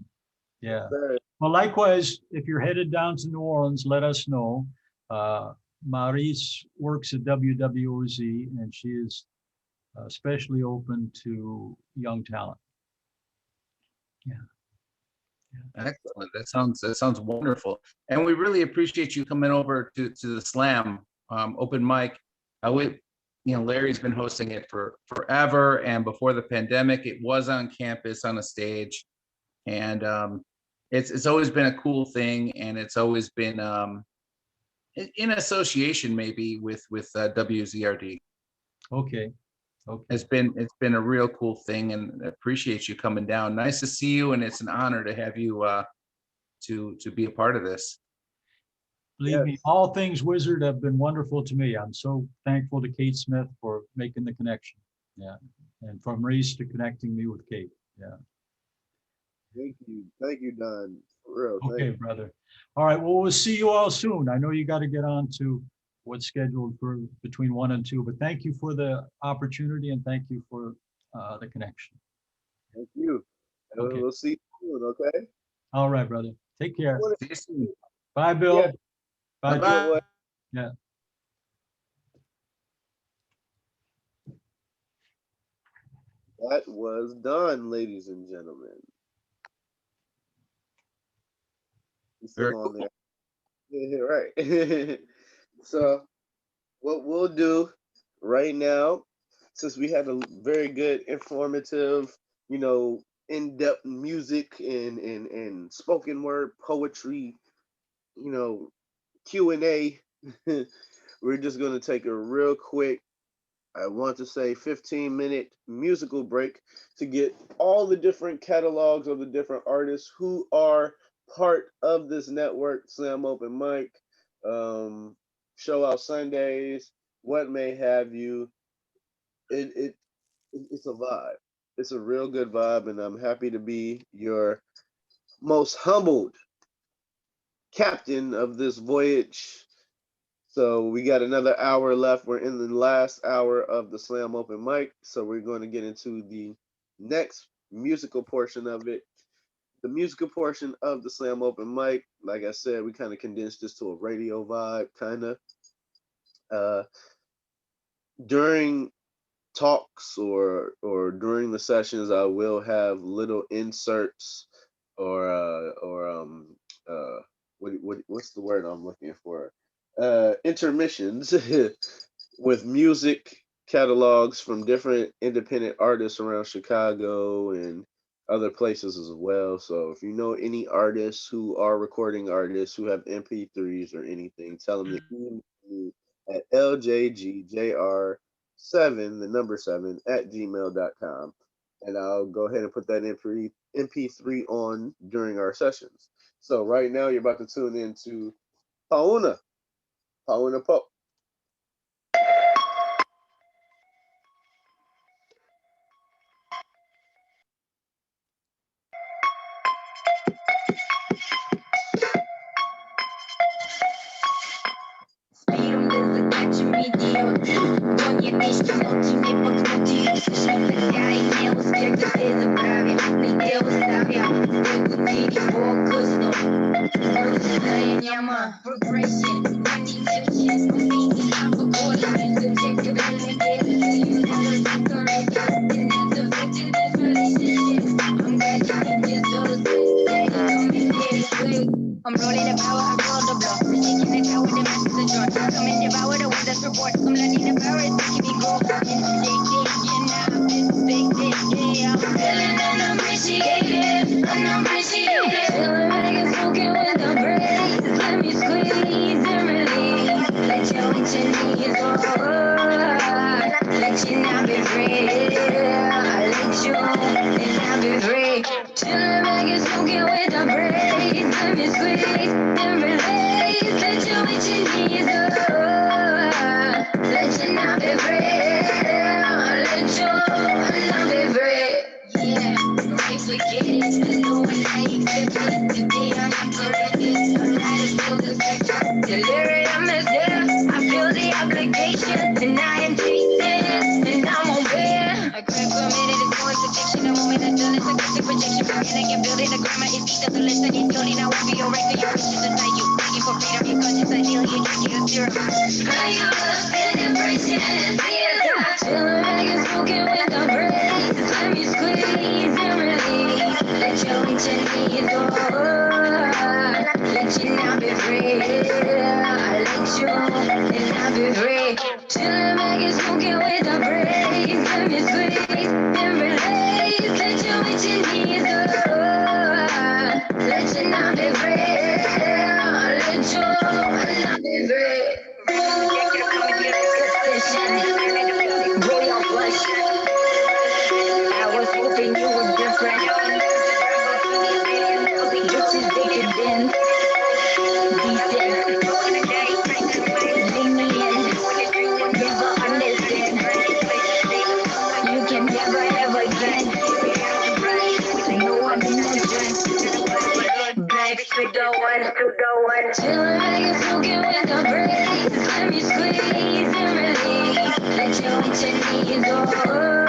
Yeah.
Sir.
Well, likewise, if you're headed down to New Orleans, let us know. Maurice works at WWOZ, and she is especially open to young talent. Yeah.
Excellent. That sounds wonderful. And we really appreciate you coming over to the Slam open mic. Larry's been hosting it for forever, and before the pandemic, it was on campus on a stage, and it's always been a cool thing, and it's always been in association maybe with WZRD.
Okay.
It's been a real cool thing, and appreciate you coming down. Nice to see you, and it's an honor to have you to be a part of this.
Believe me,
Yes.
all things Wizard have been wonderful to me. I'm so thankful to Kate Smith for making the connection. Yeah. And from Reese to connecting me with Kate. Yeah.
Thank you, Don. For real, thank
Okay,
you.
brother. All right. Well, we'll see you all soon. I know you got to get on to what's scheduled for between 1 and 2, but thank you for the opportunity and thank you for the connection.
Thank you. And
Okay.
we'll see you soon. Okay.
All right, brother. Take
I
care.
want
See you soon.
Bye,
to, yeah.
Bill. Bye,
You know
Joe.
Bye-bye.
what?
Yeah.
That was done, ladies and gentlemen. He's
Very
still on
cool.
there. Yeah, right. So what we'll do right now, since we had a very good, informative, you know, in-depth music and spoken word poetry, you know, Q&A, we're just gonna take a real quick, I want to say 15-minute musical break to get all the different catalogs of the different artists who are part of this network, Slam Open Mic, um, Show Out Sundays, what may have you. It, it it's a vibe. It's a real good vibe, and I'm happy to be your most humbled captain of this voyage. So we got another hour left. We're in the last hour of the Slam Open Mic. So we're going to get into the next musical portion of it. The musical portion of the Slam Open Mic, like I said, we kind of condensed this to a radio vibe, kind of. Uh, During talks or during the sessions, I will have little inserts or what's the word I'm looking for? Intermissions with music catalogs from different independent artists around Chicago and other places as well. So if you know any artists who are recording artists who have MP3s or anything, tell them to email me at ljgjr7, the number 7, at gmail.com. And I'll go ahead and put that MP3 on during our sessions. So right now you're about to tune into Pauna. Pauna Pope.
Миром без закачивания Гонят песни, молчи, не покрути Слышны хотя и не успех, да ты заправя Нигде уставя, выкупили фокус, но грустная няма Progression, finding tension Moving out of order, subjective elevator You never think already, and that's affecting this relationship I'm glad you think this all is good, yeah, you come and get it quick I'm rolling the power, I roll the block. Taking the tower, the masses are drawn. Come and devour the ones that's report. I'm letting the power is making me grow. Interjected, yeah, now I'm disrespected. Yeah, I'm feeling unappreciated. Unappreciated. Feeling like it's smoking with the breeze. Let me squeeze and release. Let your knees go. Let you not be free. Let you not be free. Feeling like it's smoking with the breeze. Let me squeeze and release. Let your knees go. Let you not be free. Let you not be free. Yeah, I forget it. I know when I accept it. Today I am corrected. I'm not a still the spectrum. Delirium is there. I feel the obligation. And I am chasing it. And I'm on bear. I crave for a minute. It's no addiction. A moment I done. It's a good projection. Forgetting and building the grammar. It's each of the list. I need building. I won't be your record. Your wishes inside you. Begging for freedom. Your conscience ideal. You drink it a serum. Are you lost in depression? Feeling like it's smoking with the breeze. Let me squeeze and release. Let your knees go. Let you not be free. Let you not be free. Feeling like it's smoking with the breeze. Let me squeeze and release. Let your knees go. Let you not be free. Let you not be free. Royal flush. I was hoping you were different. This is decadent. Decent. Chillin', hanging, smoking with the breeze. Let me squeeze and release. Let your knees over.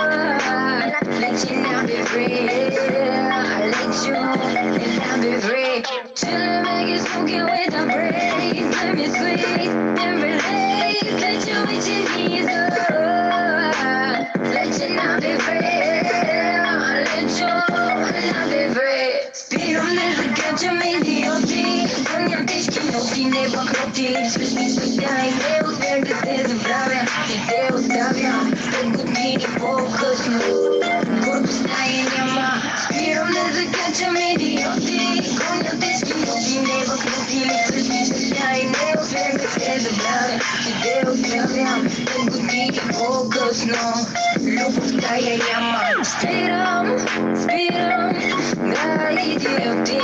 Let you now be free. Let you now be free. Chillin', hanging, smoking with the breeze. Let me squeeze and release. Let your knees over. Let you now be free. Let you now be free. Speed on this, get you me the OG. Коня печки, ноги не покрути. Слышни, сюда и не уверен, ты забравя. И ты уставя, погоди не фокусну. Корпусная яма. Speed on this, get you me the OG. Коня печки, ноги не покрути. Слышни, сюда и не уверен, ты забравя. И ты уставя, погоди не фокусну. Корпусная яма. Speed on, да, идиоты.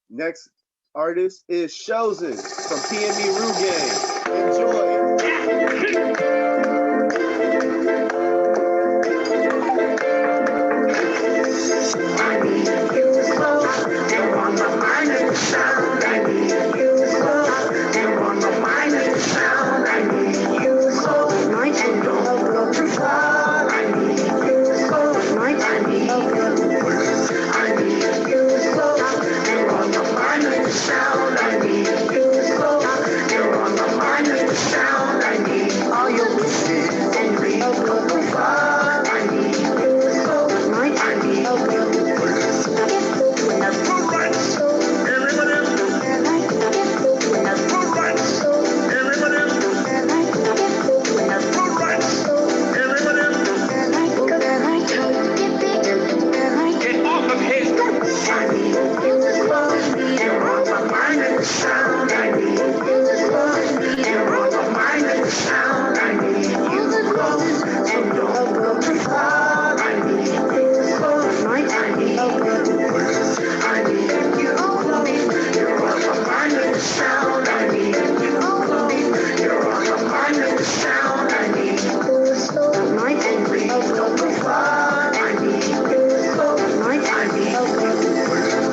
Next artist is Chosen from PME Rue Gang. Enjoy.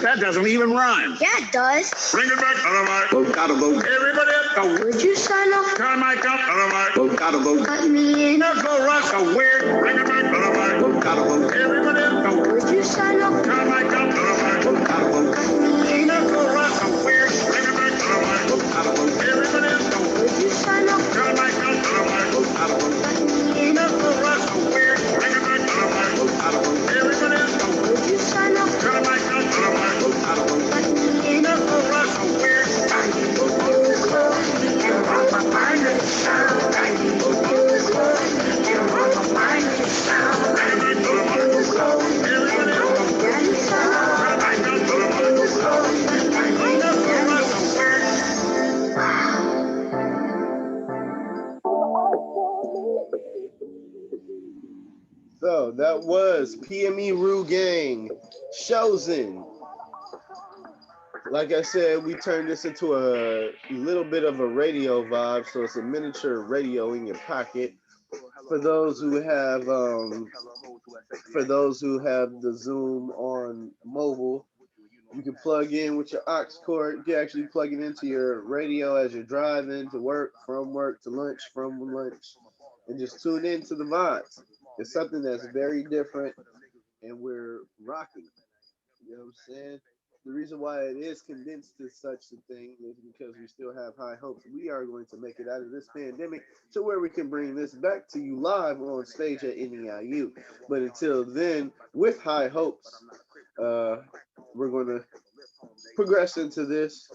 That doesn't even rhyme.
Yeah, it does.
Bring it back. Vote, gotta vote. Everybody up. Go.
Would you sign off?
Turn my cup. Vote, gotta vote.
Cut me in.
Let's go, Russ. Go weird. Bring it back. Vote, gotta vote. Everybody up. Go.
Would you sign off?
Turn my cup. Vote, gotta vote.
Cut me in.
Let's go, Russ. Go weird. Bring it back. Vote, gotta vote. Everybody up. Go.
Would you sign off?
Turn my cup. Vote, gotta vote.
Cut me in.
Let's go, Russ. Go weird. Bring it back. Vote, gotta vote. Everybody up. Go.
Would you sign off?
Turn my cup. Vote, gotta vote.
Cut me in.
Let's go, Russ. Go weird.
So that was PME Rue Gang, Chosen. Like I said, we turned this into a little bit of a radio vibe, so it's a miniature radio in your pocket. For those who have the Zoom on mobile, you can plug in with your aux cord. You can actually plug it into your radio as you're driving to work, from work to lunch, from lunch, and just tune in to the vibes. It's something that's very different, and we're rocking. You know what I'm saying? The reason why it is condensed to such a thing is because we still have high hopes. We are going to make it out of this pandemic to where we can bring this back to you live on stage at NEIU. But until then, with high hopes, we're going to progress into this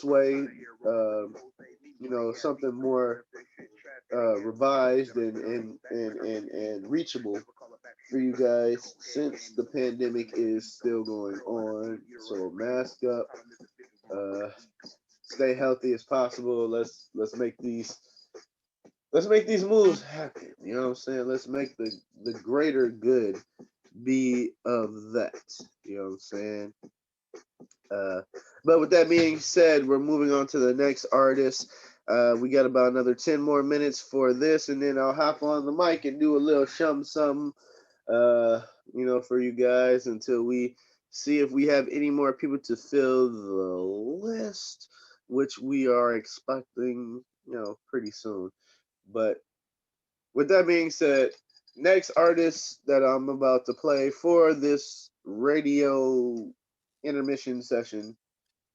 way. Something more revised and reachable for you guys, since the pandemic is still going on. So mask up, stay healthy as possible. Let's make these moves happen. You know what I'm saying? Let's make the greater good be of that. You know what I'm saying? But with that being said, we're moving on to the next artist. We got about another 10 more minutes for this, and then I'll hop on the mic and do a little something, for you guys until we see if we have any more people to fill the list, which we are expecting, pretty soon. But with that being said, next artist that I'm about to play for this radio intermission session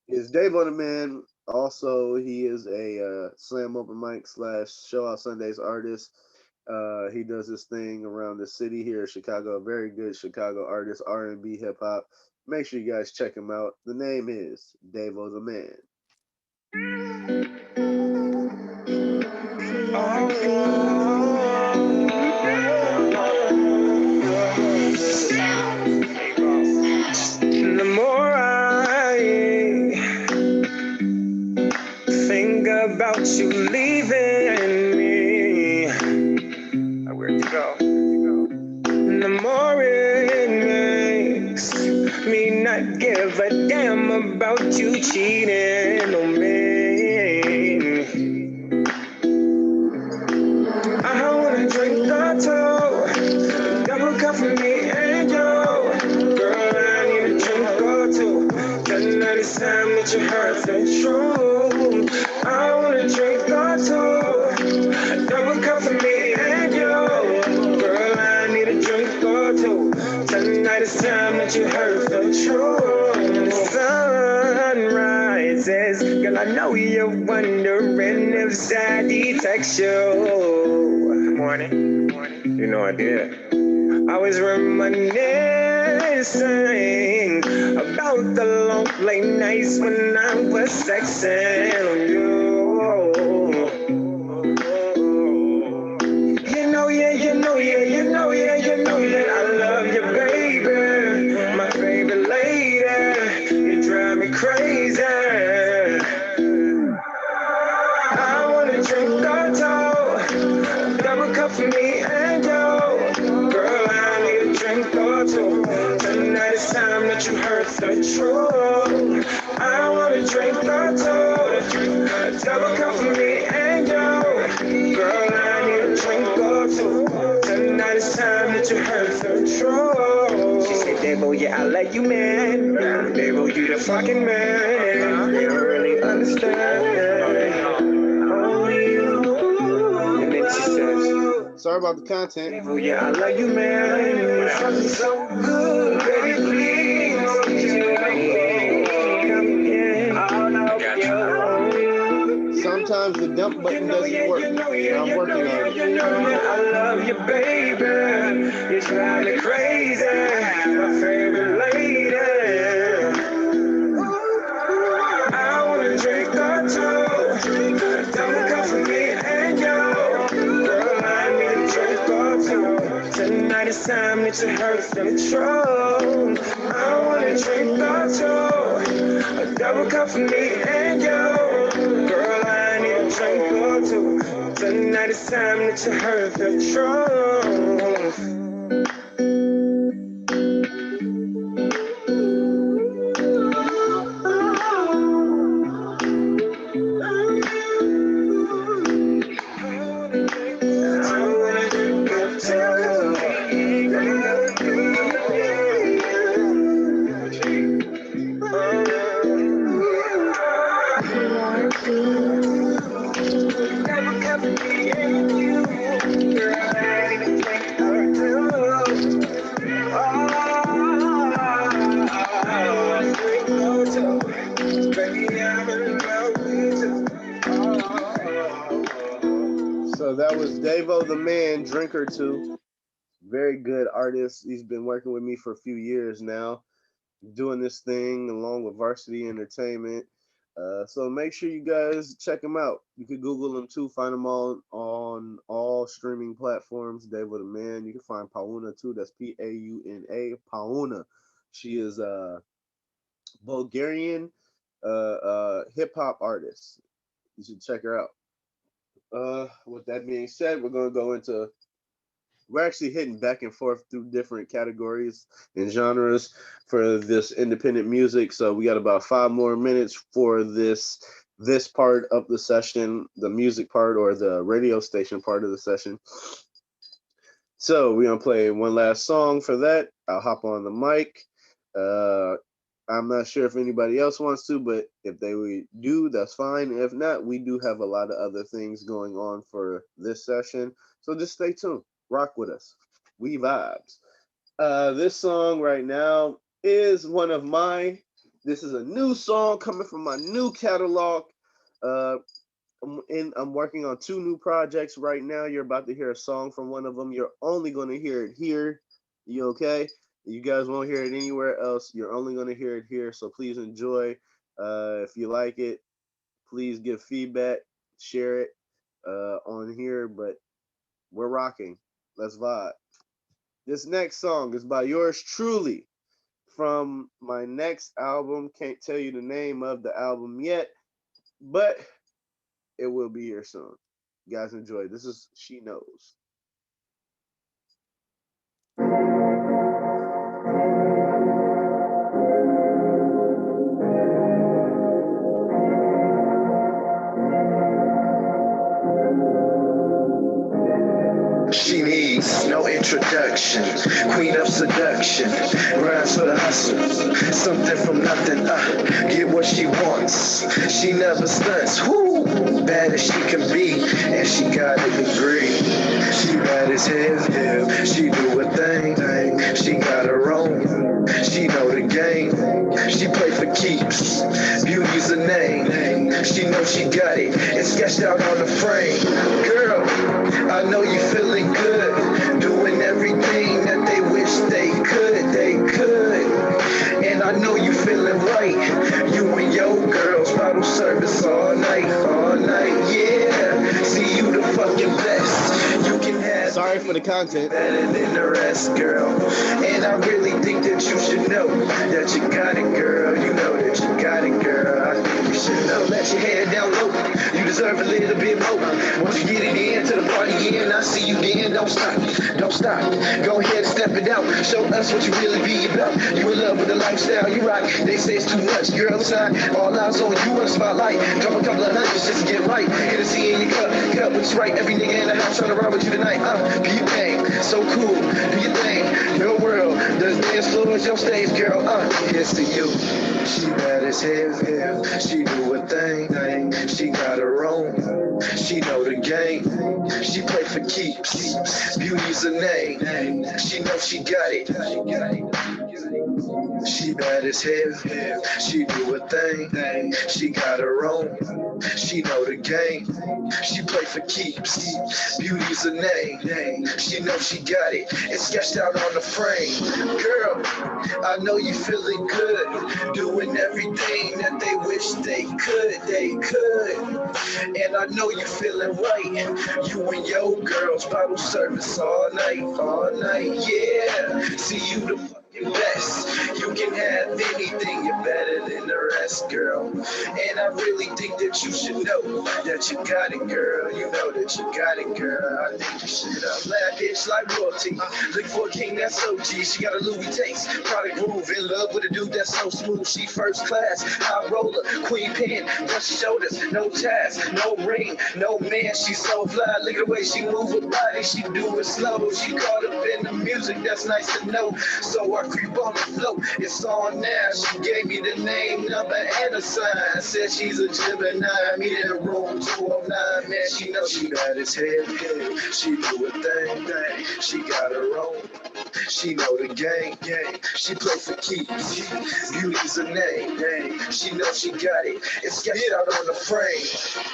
is Dave on the Man. Also, he is a slam open mic / show out Sundays artist. He does this thing around the city here in Chicago. A very good Chicago artist, R&B, hip hop. Make sure you guys check him out. The name is Dave O the Man.
The more I think about you leaving me, where'd you go? The more it makes me not give a damn about you cheating on me. I wanna drink the toe, double cup for me and you. Girl, I need a drink or two. Tonight is time that you heard the truth. I wanna drink or two, double cup for me and you. Girl, I need a drink or two. Tonight is time that you heard the truth. The sun rises, girl, I know you're wondering if Zaddy text you. Good morning. You know I did. I was reminiscing about the long late nights when I was sexing on you. You know that I love you, baby. My favorite lady, you drive me crazy. I wanna drink the toe, double cup for me and you. Girl, I need a drink or two. Tonight is time that you heard the truth. I wanna drink or two, double cup for me and you. Girl, I need a drink or two. Tonight is time that you heard the truth. She said, Davo, yeah, I like you, man. Davo, you the fucking man. You don't really understand. Only you. And then she says,
Sorry about the content.
Davo, yeah, I like you, man. Something so good, baby, please. Come again.
Sometimes the dump button doesn't work. I'm working on it.
You know that I love you, baby. You drive me crazy. My favorite lady. I wanna drink or two. Double cup for me and you. Girl, I need a drink or two. Tonight is time that you heard the truth. I wanna drink or two. A double cup for me and you. Girl, I need a drink or two. Tonight is time that you heard the truth.
So that was Davo the Man, Drinker 2. Very good artist. He's been working with me for a few years now, doing this thing along with Varsity Entertainment. So make sure you guys check him out. You can Google him too, find him all on all streaming platforms. Davo the Man. You can find Pauna too. That's Pauna. Pauna. She is a Bulgarian hip hop artist. You should check her out. With that being said, we're actually hitting back and forth through different categories and genres for this independent music. So we got about 5 more minutes for this this part of the session, the music part or the radio station part of the session. So we're gonna play one last song for that. I'll hop on the mic. Uh, I'm not sure if anybody else wants to, but if they do, that's fine. If not, we do have a lot of other things going on for this session. So just stay tuned. Rock with us. We vibes. This song right now is one of my. This is a new song coming from my new catalog. Uh, I'm working on 2 new projects right now. You're about to hear a song from one of them. You're only going to hear it here. You okay? You guys won't hear it anywhere else. You're only going to hear it here. So please enjoy. If you like it, please give feedback, share it on here. But we're rocking. Let's vibe. This next song is by yours truly from my next album. Can't tell you the name of the album yet, but it will be here soon. You guys enjoy. This is She Knows.
She needs no introduction, queen of seduction, rhymes for the hustle, something from nothing, get what she wants, she never stunts, whoo, bad as she can be, and she got a degree, she bad as hell, she do a thing, she got her own, she know the game, she play for keeps, beauty's a name, she know she got it, it's sketched out on the frame, girl, I know you feeling good, doing everything that they wish they could. And I know you feeling right, you and your girls bottle service all night, yeah. See you the fucking best, you can have.
Sorry for the content.
Better than the rest, girl. And I really think that you should know that you got it, girl. You know that you got it, girl. I think you should know. Let your head down low. You deserve a little bit more. Once you get it in to the party in, I see you then. Don't stop, don't stop. Go ahead and step it out. Show us what you really be about. You in love with the lifestyle, you rock. They say it's too much, girl. It's not. All eyes on you in the spotlight. Drop a couple of hundreds just to get right. Hit a C in your cup, what's right. Every nigga in the house trying to ride with you tonight. Do your thing, so cool. Do your thing, your world. The dance floor is your stage, girl. Here's to you. She bad as hell, she do a thing. She got her own, she know the game. She play for keeps, beauty's a name. She know she got it. She bad as hell, she do a thing. She got her own, she know the game. She play for keeps, beauty's a name. She know she got it, it's sketched out on the frame. Girl, I know you feeling good, doing everything that they wish they could. And I know you feeling right, you and your girls bottle service all night, yeah. See you the fucking best, you can have anything, you're better than the rest, girl. And I really think that you should know that you got it, girl. You know that you got it, girl. I think you should laugh, bitch, like royalty. Look for a king that's OG. She got a Louis taste, product groove. In love with a dude that's so smooth. She first class, high roller, queen pin, brush shoulders, no ties, no ring, no man. She so fly. Look at the way she move her body. She do it slow. She caught up in the music. That's nice to know. So I creep on the flow. It's on now. She gave me the name, number, and a sign. Said she's a Gemini. Meet in room 209. Man, she knows she bad as hell. She do a thing. She got her own. She know the game. She play for keeps. Beauty's a name. She know she got it. It's sketched out on the frame.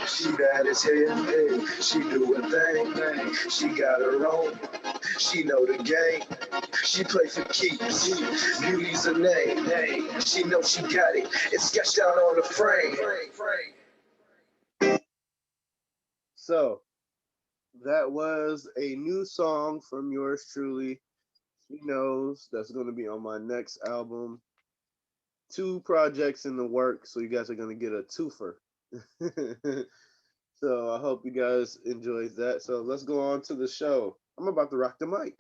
She bad as hell. She do a thing. She got her own. She know the game. She play for keeps. Beauty's a name. She know she got it. It's sketched out on the frame.
So that was a new song from yours truly. She Knows. That's going to be on my next album. 2 projects in the work, so you guys are going to get a twofer. So I hope you guys enjoyed that. So let's go on to the show. I'm about to rock the mic.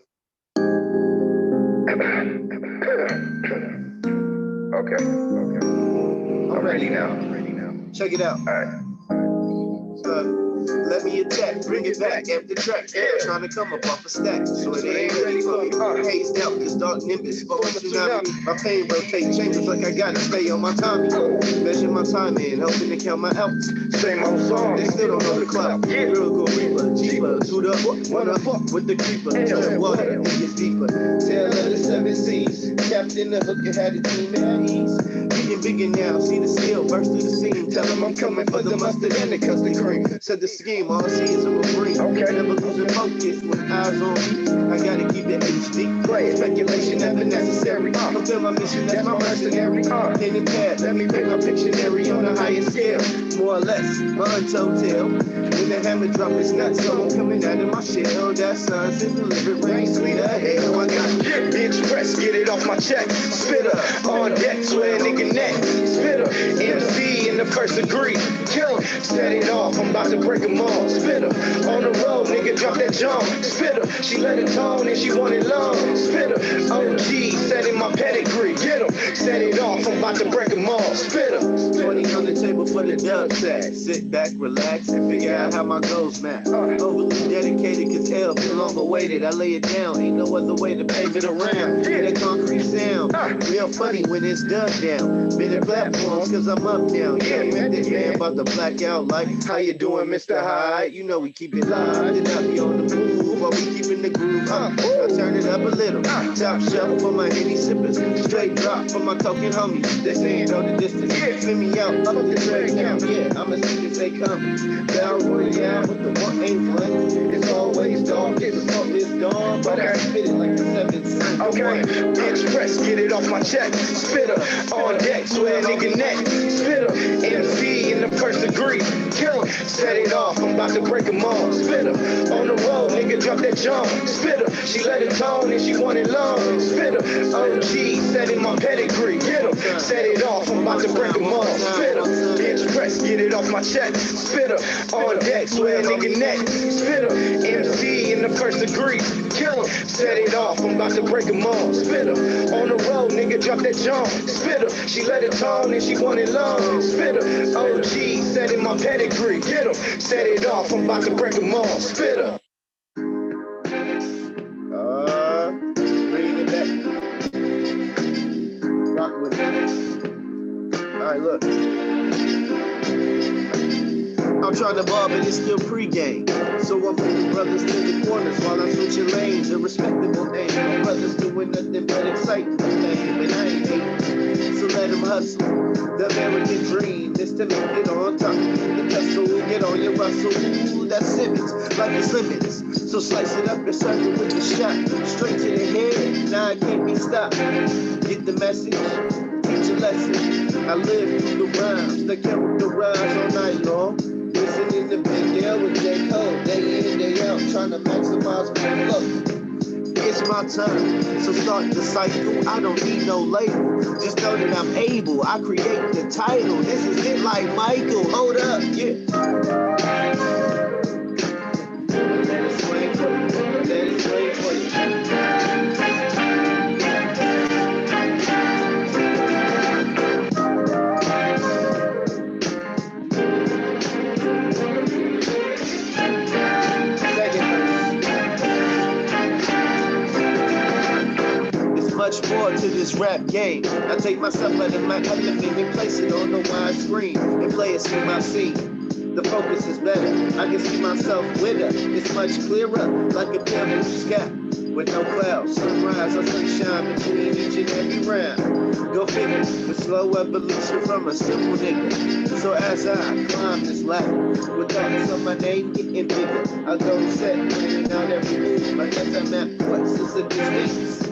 Okay. I'm ready now.
Check it out. Let me attack, bring it back after track. Trying to come up off a stack, so it ain't ready for me. Hazed out, this dark nimbus for a tsunami. My pain rotate chambers like I gotta stay on my timing. Measure my time in, hoping to count my outs. Same old song, they still don't know the clock. Lyrical reaper, cheaper, toot up, one up with the creeper. Turn water, it gets deeper. Tale of the 7 seas. Captain the hooker had a team at ease. Getting bigger now, see the skill burst through the scene. Tell them I'm coming for the mustard and the custard cream. Said the scheme, all I see is a refrain. Never losing focus with eyes on me. I gotta keep it HD. Play speculation never necessary. Fulfill my mission, that's my mercenary. Pen and pad, let me paint my Pictionary on a higher scale. More or less, my untold tale. When the hammer drop, it's nuts, so I'm coming out of my shell. That sun's in delivered rain, sweeter hell. I got bitch press, get it off my check. Spitter on deck, swear nigga neck. Spitter, MC in the first degree. Kill him, set it off, I'm about to break them all. Spitter on the road, nigga drop that jump. Spitter, she let it tone and she wanted long. Spitter, OG, set in my pedigree. Get him, set it off, I'm about to break them all. Spitter, 20 on the table for the dub tag. Sit back, relax, and figure out how my goals map. Overly dedicated, cause hell been long awaited. I lay it down, ain't no other way to pave it around. Hear that concrete sound, real funny when it's done down. Been in platforms, cause I'm up now. Yeah, method man, about to black out like, how you doing, Mr. Hyde? You know we keep it live, and I'll be on the move while we keeping the groove. I turn it up a little. Top shelf for my Henny sippers. Straight drop for my token homies. They saying know the distance. Spin me out, up the track now. Yeah, I'ma see if they come. Down Royale with the one ain't one. It's always dark, it's dawn, but I spit it like the 7th sun. Okay, bitch press, get it off my check. Spitter on deck, swear nigga neck. Spitter, MC in the first degree. Kill him, set it off, I'm about to break them all. Spitter on the road, nigga drop that jump. Spitter, she let it tone and she wanted long. Spitter, OG, set in my pedigree. Get him, set it off, I'm about to break them all. Spitter, bitch press, get it off my check. Spitter on deck, swear nigga neck. Spitter, MC in the first degree. Kill him, set it off, I'm about to break them all. Spitter on the road, nigga drop that jump. Spitter, she let it tone and she wanted long. Spitter, OG, set in my pedigree. Get him, set it off, I'm about to break them all. Spitter. Bringing it back. Rock with it. Alright, look. I'm trying to ball, but it's still pregame. So I'm moving brothers to the corners while I'm switching lanes. A respectable aim. My brothers doing nothing but exciting the fame, and I ain't hating. So let them hustle. The American dream is to make it on top. The pestle, get on your rustle. Ooh, that's Simmons, like it's limits. So slice it up and serve it with the shot. Straight to the head, now I can't be stopped. Get the message, teach a lesson. I live through the rhymes that characterize all night long. Listening to Big L with J. Cole, day in, day out, trying to maximize my flow. It's my turn, so start the cycle. I don't need no label, just know that I'm able. I create the title, this is it like Michael. Hold up, yeah. Let it swing for you, let it swing for you. Much more to this rap game. I take myself out of my element and place it on the wide screen and play it see my scene. The focus is better. I can see myself with her. It's much clearer, like a pale blue sky with no clouds. Sunrise or sunshine between each and every round. Go figure, the slow evolution from a simple nigga. So as I climb this ladder, with thoughts on my name getting bigger, I go set, planning out every move. I guess I'm at what's is a distance.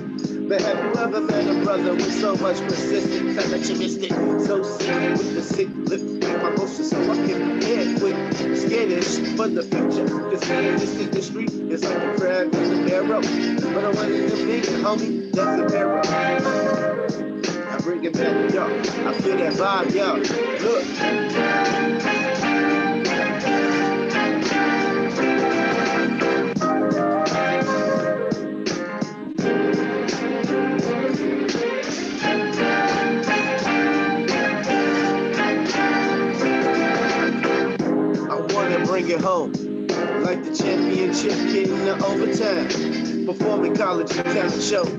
But have you ever met a brother with so much persistence, perfectionistic, so sick with the sick lip, make my motion so I can prepare quick, skittish for the future, cause me in this industry is like a crab in the barrel, but I want in the big homie, that's the barrel. I bring it back, y'all, I feel that vibe, y'all, look. getting the overtime, performing college and talent shows.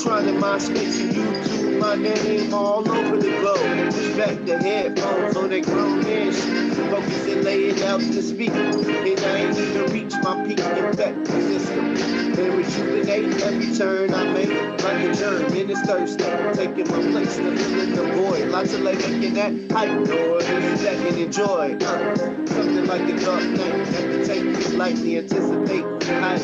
Trying to my space and YouTube my name all over the globe. Push back the headphones on that grown man shit. Focus and lay it out to speak. And I ain't even reach my peak effect system. And rejuvenate every turn I make. Like a germ in this Thursday. Taking my place to fill in the void. Lots of like making that hype noise that can enjoy. Something like a dark night that can take me lightly, anticipate hype.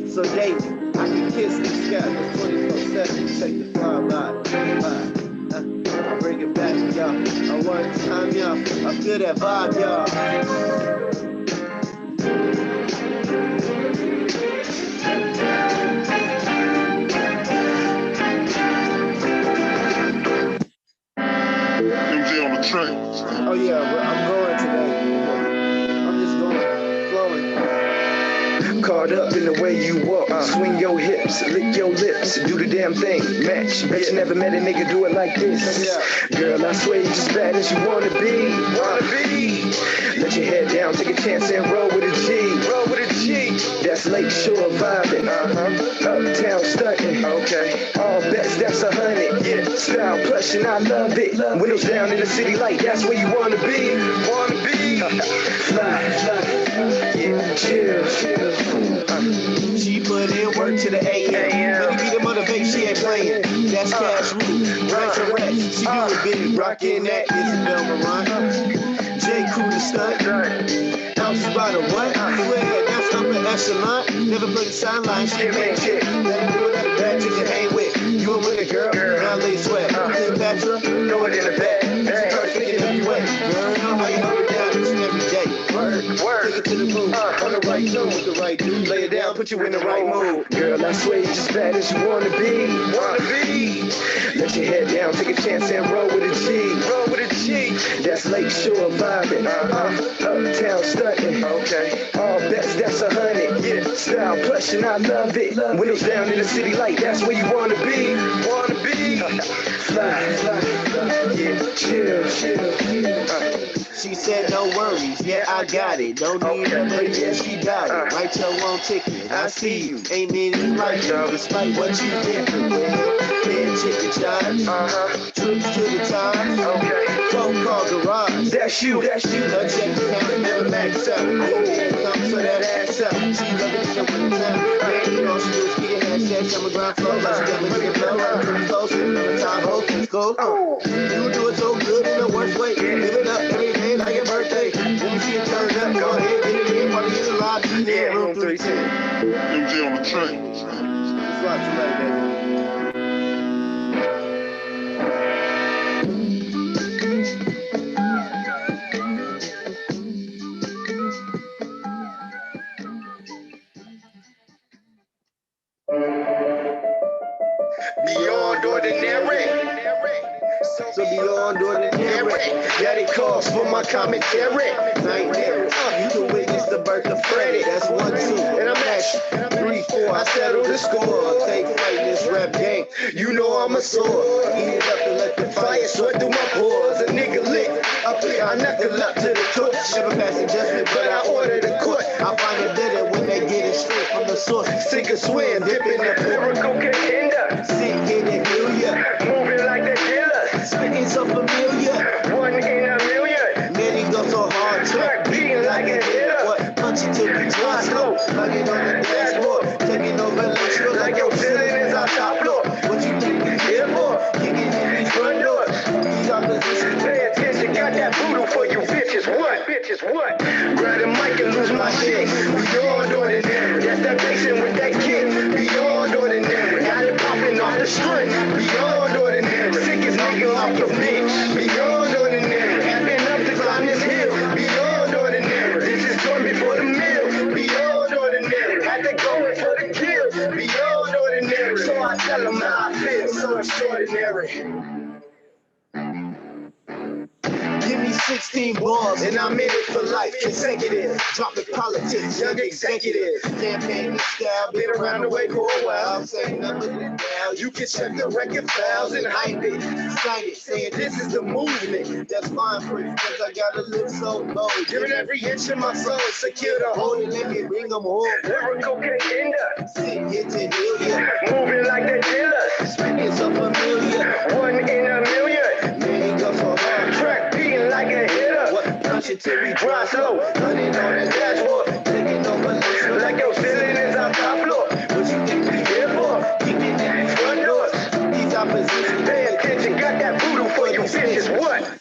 So daily, I can kiss the sky for 24/7. Take the fly by. I bring it back, y'all. One time, y'all. I feel that vibe, y'all.
MJ on the train.
Oh yeah, well, I'm going today. I'm just going, flowing.
Caught up in the way you walk, swing your hips, lick your lips, do the damn thing, match. Bet you never met a nigga do it like this. Girl, I swear you just bad as you wanna be. Let your head down, take a chance and roll with a G. That's Lakeshore vibing, uptown stunting. Okay, all bets that's 100. Yeah, style plush and I love it. Windows down in the city light, that's where you wanna be. Fly, yeah, chill.
She put in work to the AM. When you be the motivate, she ain't playing. That's cash rule. Rats and rats. She do it big. Rockin' that Isabel Marant. J. Crew the stunt. Ounces by the what? Swear that's upper echelon. Never put a sideline. She ain't make shit. Let me do that bad chick to hang with. You a with it, girl. Now lay sweat. Cleopatra, throw it in the bag. That's her thinking every way. Girl, how you hold it down each and every day. Work. Take it to the moon. On the right tune with the right dude. Lay it down, put you in the right mood.
Girl, I swear you just bad as you wanna be. Let your head down, take a chance and roll with a G. That's Lakeshore vibing, uptown stunting. Okay, all bets that's 100. Yeah, style plush and I love it. Windows down in the city light, that's where you wanna be. Fly, yeah, chill.
She said no worries, yeah I got it. Don't need a baby, yeah she got it. Write your own ticket, I see you. Ain't many like you, despite what you did for me. Head chicken chimes, trips to the time. Okay, phone call garage. That's you. Her check account never max out. Come so that ass out. She love it in the wintertime. Man, you know she was kicking that sex on the ground floor. Like she got me looking flow. Pretty close, the time host, let's go. You do it so good in the worst way. Live it up every day like your birthday. Let me see it turn up. Go ahead, get it in. Party in the lobby. Yeah, room 310.
MJ on the train.
It's rock tonight, baby.
Beyond ordinary.
So beyond ordinary,
Got it calls for my commentary.
nightmare. You can witness the birth of Freddy. That's 1, 2, and I'm at 3, 4. I settle the score. Take flight in this rap game. You know I'm a sword. Eat it up and let the fire sweat through my pores. A nigga lit up here. I knuckle up to the torch. Never pass adjustment, but I order the court. I find it better when they get it straight from the source. Sink or swim, dip in the
Lyrical contender.
Sit in it,
Moving like the killer.
spitting so familiar.
1 in a million.
Man, he go so hard, track beating like a hitter. What? Punch it till you twice slow. Like it on the dashboard. Taking over Lakeshore like your ceiling is our top floor. What you think we here for? Kicking in these front doors. These oppositions.
Pay attention, got that voodoo for you bitches. What? Grab the mic and lose my shit. Beyond ordinary. That's that basin with that kick. Beyond ordinary. Got it popping off the string. Beyond ordinary. Sickest nigga off your bitch. Beyond ordinary. Happy enough to climb this hill. Beyond ordinary. This is joy before the meal. Beyond ordinary. Had to go in for the kill. Beyond ordinary. So I tell them how I feel. So extraordinary.
Give me 60 15 bars, and I'm in it for life. Consecutive, dropping politics, young executive. Campaigning style, been around the way for a while. Saying nothing now, you can check the record files and hype it. Sign it, saying this is the movement. That's fine for you, cause I gotta live so low. Giving every inch of my soul, secure the hold it, let me bring them home. Lyrical contender, sit here to heal ya. Moving like the dealer, speaking so familiar. One in a million, made up for hard track, beating like a hitter. What punch it till we drive slow, running on the dashboard, taking over lists like your ceiling is on top floor. What you think we here for? Keeping in these front doors. These oppositions, pay attention, got that voodoo for you bitches. What?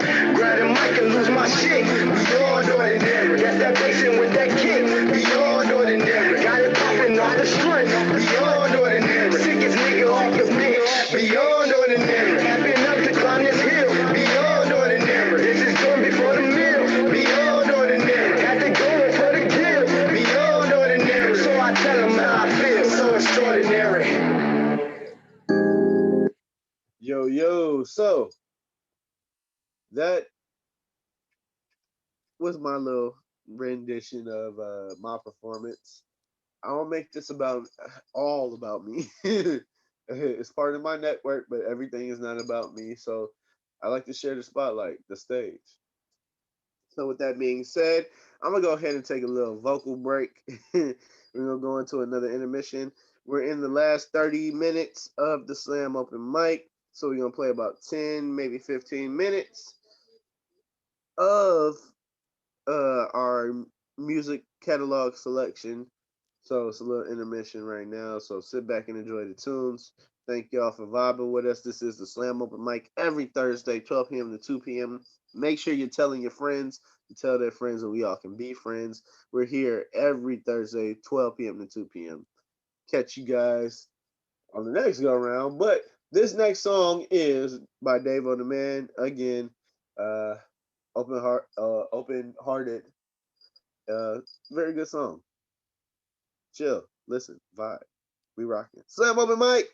Grab the mic and lose my shit. Beyond ordinary. That's that basin with that kick. Beyond ordinary. Got it popping off the strength. Beyond ordinary. Sickest nigga off the bench. Beyond ordinary. Have enough to climb this hill. Beyond ordinary. This is done before the meal. Beyond ordinary. Had to go in for the kill. Beyond ordinary. So I tell them how I feel. So extraordinary. Yo, so that was my little rendition of my performance. I don't make this about all about me. It's part of my network, but everything is not about me. So I like to share the spotlight, the stage. So with that being said, I'm gonna go ahead and take a little vocal break. We're gonna go into another intermission. We're in the last 30 minutes of the Slam Open Mic. So we're gonna play about 10, maybe 15 minutes of our music catalog selection. So it's a little intermission right now. So sit back and enjoy the tunes. Thank y'all for vibing with us. This is the Slam Open Mic every Thursday, 12 p.m. to 2 p.m. Make sure you're telling your friends to tell their friends that we all can be friends. We're here every Thursday, 12 p.m. to 2 p.m. Catch you guys on the next go round. But this next song is by Dave on the Man. Again, open-hearted. Very good song. Chill, listen, vibe. We rocking. Slam Open Mic.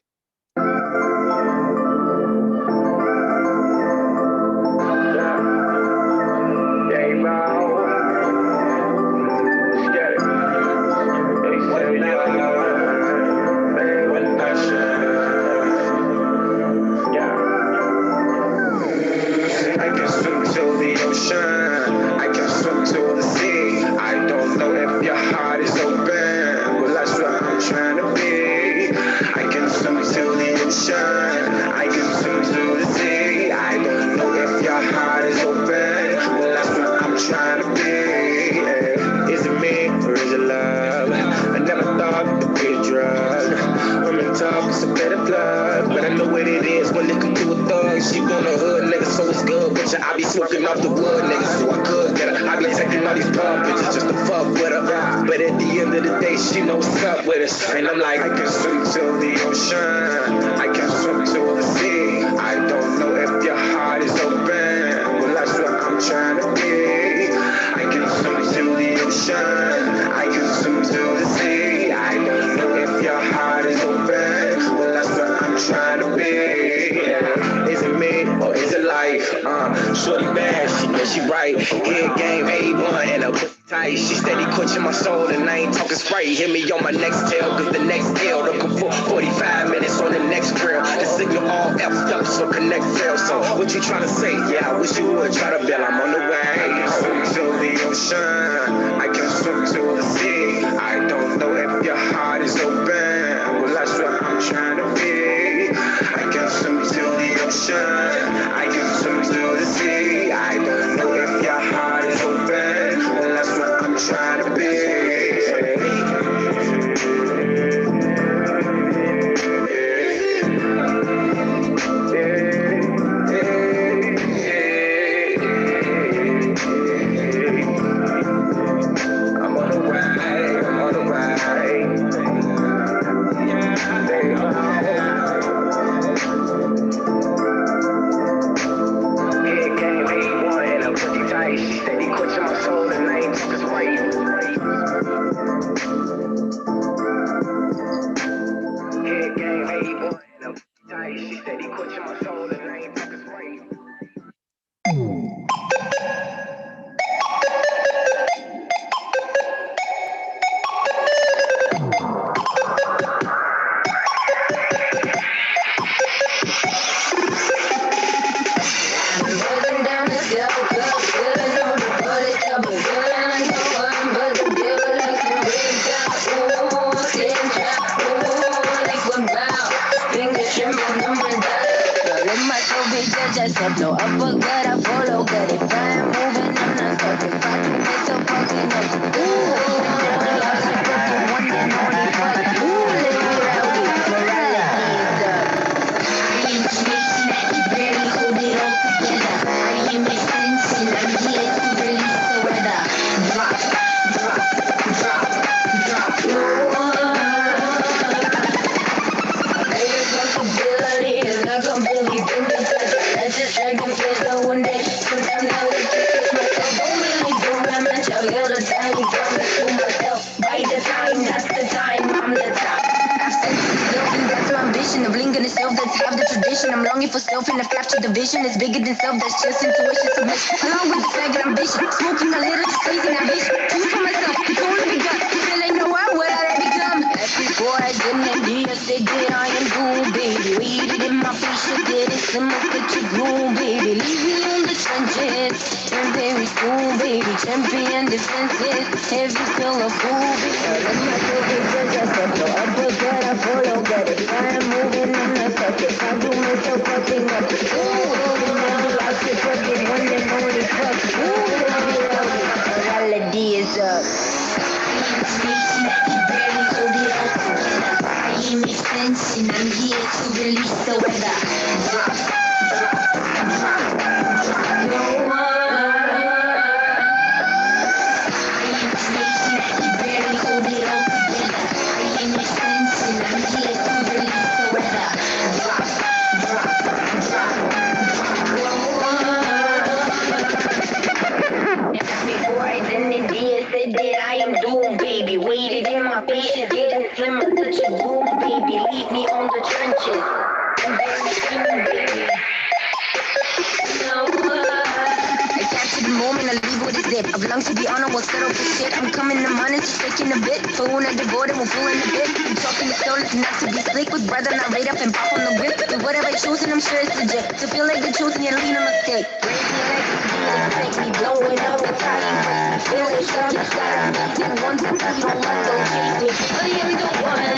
I can swim to the ocean, I can swim to the sea. I don't know if your heart is open, well that's what I'm trying to be. I can swim to the ocean, I can swim to the sea. I don't know if your heart is open, well that's what I'm trying to be. Yeah. Is it me or is it love? I never thought it'd be a drug. Women talk, it's a better plug, but I know what it is when it come to a thug. She want a hood nigga, so it's good, bitch. I be smoking off the wood, nigga, so I could get her. I be taking all these pub bitches just to fuck with her. But at the end of the day, she knows what's up with us. And I'm like, I can swim to the ocean, I can swim to the sea. I don't know if your heart is open, well that's what I'm trying to be. I can swim to the ocean, I can swim to the sea. I don't know if your heart is open, well that's what I'm trying to be. Yeah. Is it me or is it life? Shorty bad, she right. Head game A1 and a pussy tight. She steady quenching my soul and I ain't talking Sprite. Hit me on my next tail, cause the next deal looking for 45 minutes on the next trail. The signal all F'd up, so connect fail. So what you trying to say? Yeah, I wish you would try to bail, I'm on the way. I can swim to the ocean, I can swim to the sea. I don't know if your heart is open, well that's what I'm trying to be. I can swim to the ocean, I can swim to the sea. I don't know if your heart is open, well that's what I'm trying to be. I'm on the ride.
acepto. Uppercut, I follow, get it. If I'm moving, I'm not talking. If I do make a fucking up. Ooh, I'm the fucking one and only fuck. Ooh, let's get rowdy. Morality is up. I am chasing that you barely hold it all together. I am extension, I'm here to release the weather. Drop, drop, drop, drop. Responsibility is not completely different. That's just like a pleasure one day. Sometimes I would just myself. Don't really do that much. I'll yell the time we promise to myself. By the time, that's the time, I'm the top. Building that's my ambition of lingering the self that's half the tradition. I'm longing for self in a capture the vision. It's bigger than self, that's just intuition submission. Along with the faggot ambition, smoking a little, squeezing ambition. Choose for myself, it's only begun. Still ain't know what I become. Before I didn't idea, said that I am doomed, baby. Waited in my patient, getting similar to gloom, baby. Leave me on the trenches, and very soon, baby. Champion defenses, heavy still a fool, baby. I'm not so big, just a uppercut, I follow, get it. I'm moving, I'm not stuck. If I do myself fucking up, ooh, never lost it, fucking one and only fuck. Ooh, morality is up. I am extension, I'm here to release the weather. Drop, drop, drop, drop. No one. I am extension, you barely hold it all together. I am extension, I'm here to release the weather. Drop, drop, drop, drop. No one. Before I done it, said that I am doomed, baby. Waited in my patience, getting slimmer, such a boom, baby. Leave me on the trenches. I'm very soon, baby. No, I capture the moment, I leave with a zip. I've longed to be on, I will settle for shit. I'm coming to mind, it's just taking a bit. For when I devote it, we'll fool in a bit. I'm talking to soul, it's not to be slick. With brother, not right up and pop on the grip. With whatever I choose, and I'm sure it's legit. To feel like the chosen, you lean on the stick. Raise me blowing up the time. Feel it, shut up, you want to see, don't let go chase me. I am the one,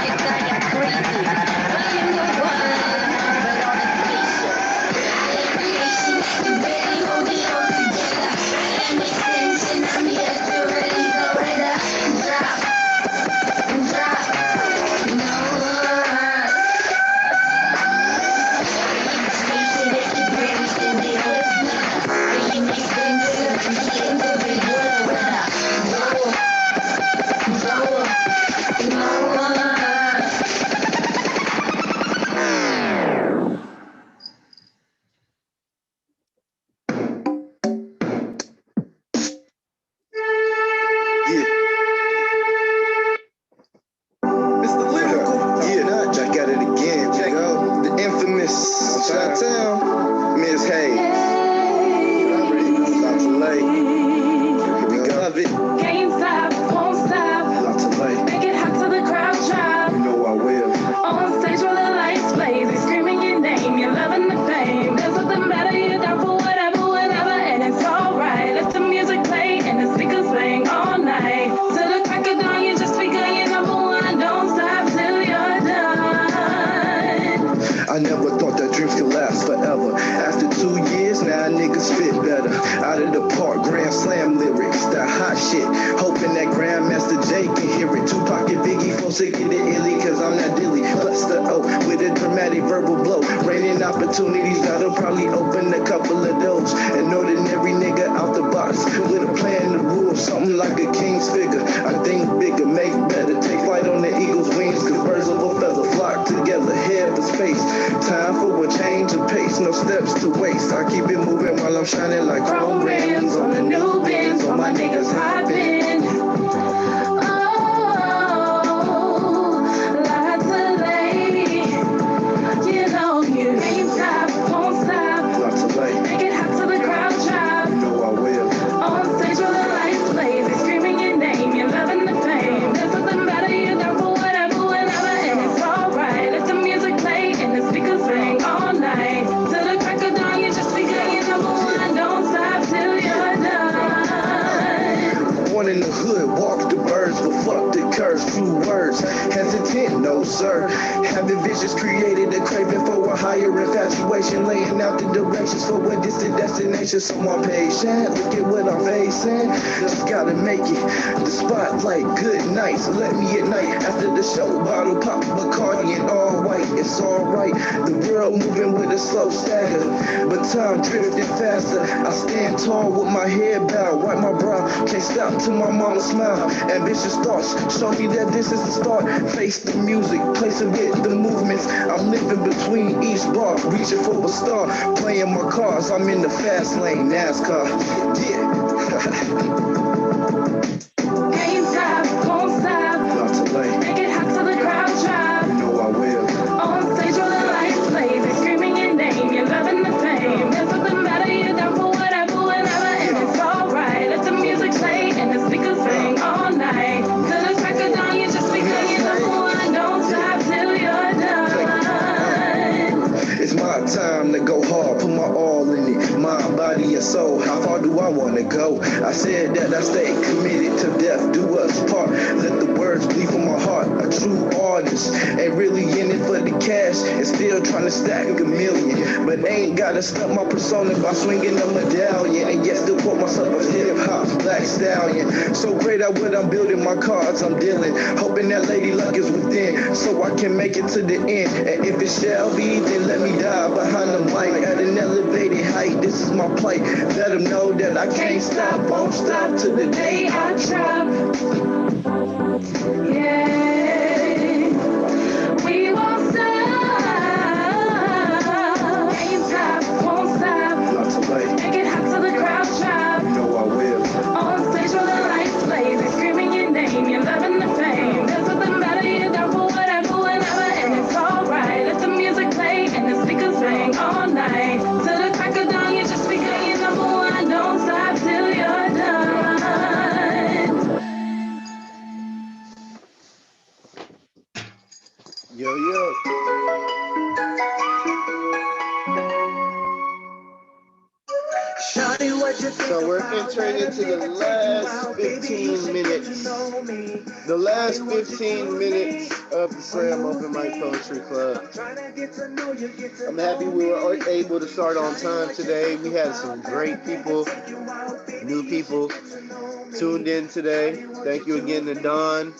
yes, I am crazy. I am the one, but all the patient. I am creation, you barely hold it all together. I am extension, I'm here to release the weather. Drop, drop, no. I am creation, you barely hold it all together. I am extension, I'm here to release the weather.
Yeah. Mr. Lyrical. Yeah, back at it again. Check out the infamous Chi-Town, Miss Hayes. Lots of light. Here we go. Love it.
Can't stop, won't stop.
Lots of light.
Make it hot till the crowd drop.
You know I will.
On stage where the lights blaze, they screaming your name, you're loving the fame. There's nothing better, you're down for whatever, whenever, and it's alright. Let the music play and the speakers playing all night. Till the crack of dawn, you just begun, you're number one. Don't stop till you're done.
I never thought that dreams could last forever. After 2 years, now niggas fit better. Out of the park, Grand Slam lyrics, that hot shit. Hoping that Grandmaster Jay can hear it. Tupac and Biggie folks to get it illy, cause I'm not dilly. Plus the O with a dramatic verbal blow. Raining opportunities, that'll probably open a couple of doors. An ordinary nigga out the box with a plan to rule something like a king's figure. I think bigger, make better. Take flight on the eagle's wings, cause birds of a feather flock together, head to space. Time for a change of pace, no steps to waste. I keep it moving while I'm shining like chrome rims on the new bins. All my niggas hopping.
Oh, lots of lady. You know you can't stop, won't stop.
Lots of light.
Make it hot till the crowd drop.
You know I will.
On stage where the lights blaze, they screaming your name, you're loving the fame. There's nothing better, you're down for whatever, whenever, and it's alright. Let the music play and the speakers ring all night. Till the crack of dawn, you just begun, you're number one. Don't stop till you're done.
Born in the hood, walk the birds, but fuck the curse. Few words, hesitant, no sir. Having visions created a craving for a higher infatuation, laying out the directions for a distant destination. So I'm patient, look at what I'm facing. Just gotta make it. The spotlight, good nights, let me at night. After the show, bottle pop, Bacardi and all white. It's alright. The world moving with a slow stagger, but time drifting faster. I stand tall with my head bowed, wipe my brow, can't stop till my mama smile. Ambitious thoughts show me that this is the start. Face the music, place it with the movements. I'm living between each bar, reaching for a star. Playing my cards, I'm in the fast lane, NASCAR. Yeah.
Can't stop, won't stop.
Not too late.
Make it hot till the crowd drop.
You know I will.
On stage where the lights blaze, they screaming your name, you're loving the fame. There's nothing better, you're down for whatever, whenever, and it's alright. Let the music play and the speakers ring all night. Till the crack of dawn, you just be singing number one. Don't stop till you're done.
It's my time to go hard, put my all in it. Mind, body, and soul. How far do I want to go? I said that I stay committed to death, do us part. Let the words bleed from my heart. A true artist ain't really in it for the cash and still trying to stack a million. But ain't gotta stop my persona by swinging a medallion. And yet still quote myself as hip hop's black stallion. So great at what I'm building, my cards I'm dealing. Hoping that lady luck is within so I can make it to the end. And if it shall be, then let me die behind the mic at an elevated height. This is my plight. Let them know that I can't stop, won't stop till the day I drop.
Yeah, we won't stop. Can't stop, won't stop.
Not too late.
Make it hot till the crowd drop.
You know I will.
On stage where the lights blaze, they screaming your name, you're loving the fame. There's nothing better, you're down for whatever, whenever, and it's alright. Let the music play and the speakers ring all night. Till the crack of dawn, you just be singing number one. Don't stop till you're done.
Yo, yo. So we're entering into the last 15 minutes. The last 15 minutes of the Slam Open Mic Poetry Club. I'm happy we were able to start on time today. We had some great people, new people tuned in today. Thank you again to Don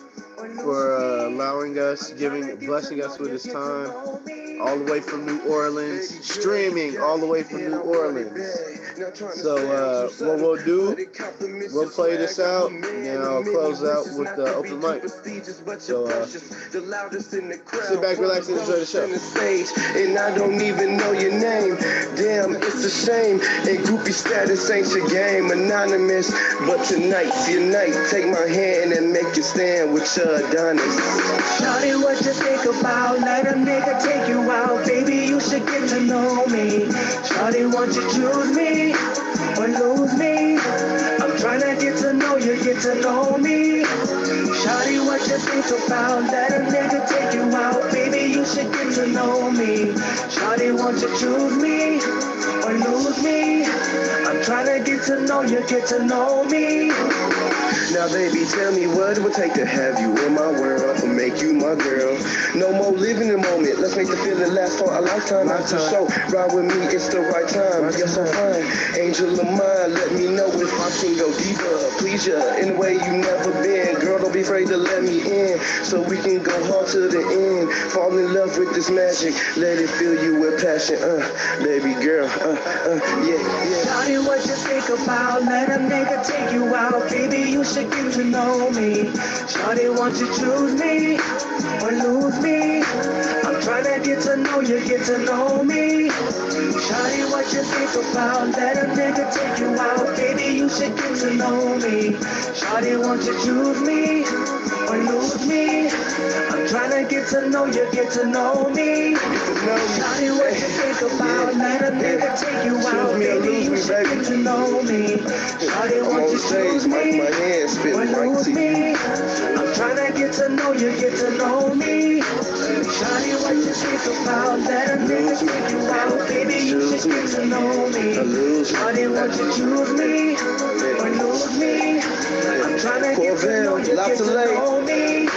for allowing us, blessing us with his time, all the way from New Orleans, streaming all the way from New Orleans. So what we'll do, we'll play this out, and then I'll close out with the open mic. So sit back, relax, and enjoy the show.
And I don't even know your name. Damn, it's a shame. And groupie status ain't your game. Anonymous, but tonight's your night. Take my hand and make you stand with your Adonis.
Shawty, what you think about? Let a nigga take you out. Baby, you should get to know me. Shawty, won't you choose me or lose me? I'm trying to get to know you, get to know me. Shawty, what you think about? Let a nigga take you out. Baby, you should get to know me. Shawty, won't you choose me or lose me? I'm trying to get to know you, get to know me.
Now, baby, tell me what it would take to have you in my world and make you my girl. No more living the moment. Let's make the feeling last for a lifetime. Not to show, ride with me, it's the right time. You're so fine, angel of mine. Let me know if I can go deeper. Please you in a way you never been. Girl, don't be afraid to let me in, so we can go hard to the end. Fall in love with this magic. Let it fill you with passion. Baby girl, yeah, yeah.
Shawty, what you think about? Let a nigga take you out. Baby, you should get to know me. Shawty, won't you choose me or lose me? I'm trying to get to know you, get to know me. Shawty, what you think about? Let a nigga take you out. Baby, you should get to know me. Shawty, won't you choose me or lose me? I'm trying to get to know you, get to know me. Shawty, what you think about? Let a nigga take you out. Baby, you should get to know me. Shawty, won't you choose me or lose me? I'm trying to get to know you, get to know me. Shawty, what you think about? Let a nigga take you out. Baby, you should get to know me. Shawty, won't you choose me or lose me? I'm trying to get to know you, get to know me.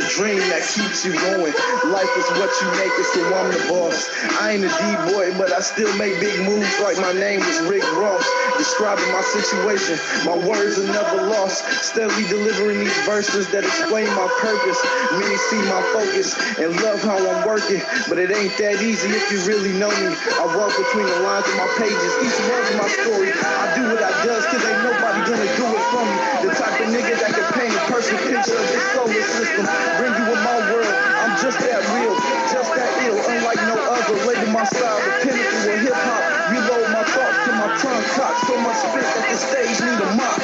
a dream that keeps you going. Life is what you make it, so I'm the boss. I ain't a D-boy, but I still make big moves like my name was Rick Ross. Describing my situation, my words are never lost. Steadily delivering these verses that explain my purpose. Many see my focus and love how I'm working, but it ain't that easy if you really know me. I walk between the lines of my pages, each one's my story. I do what I does, cause ain't nobody gonna do it for me. The type of nigga that can paint a perfect picture of this solar system. Bring you in my world, I'm just that real, just that ill, unlike no other. Label my style the pinnacle of hip-hop. Reload my thoughts till my tongue cocks. So much spit that the stage need a mop.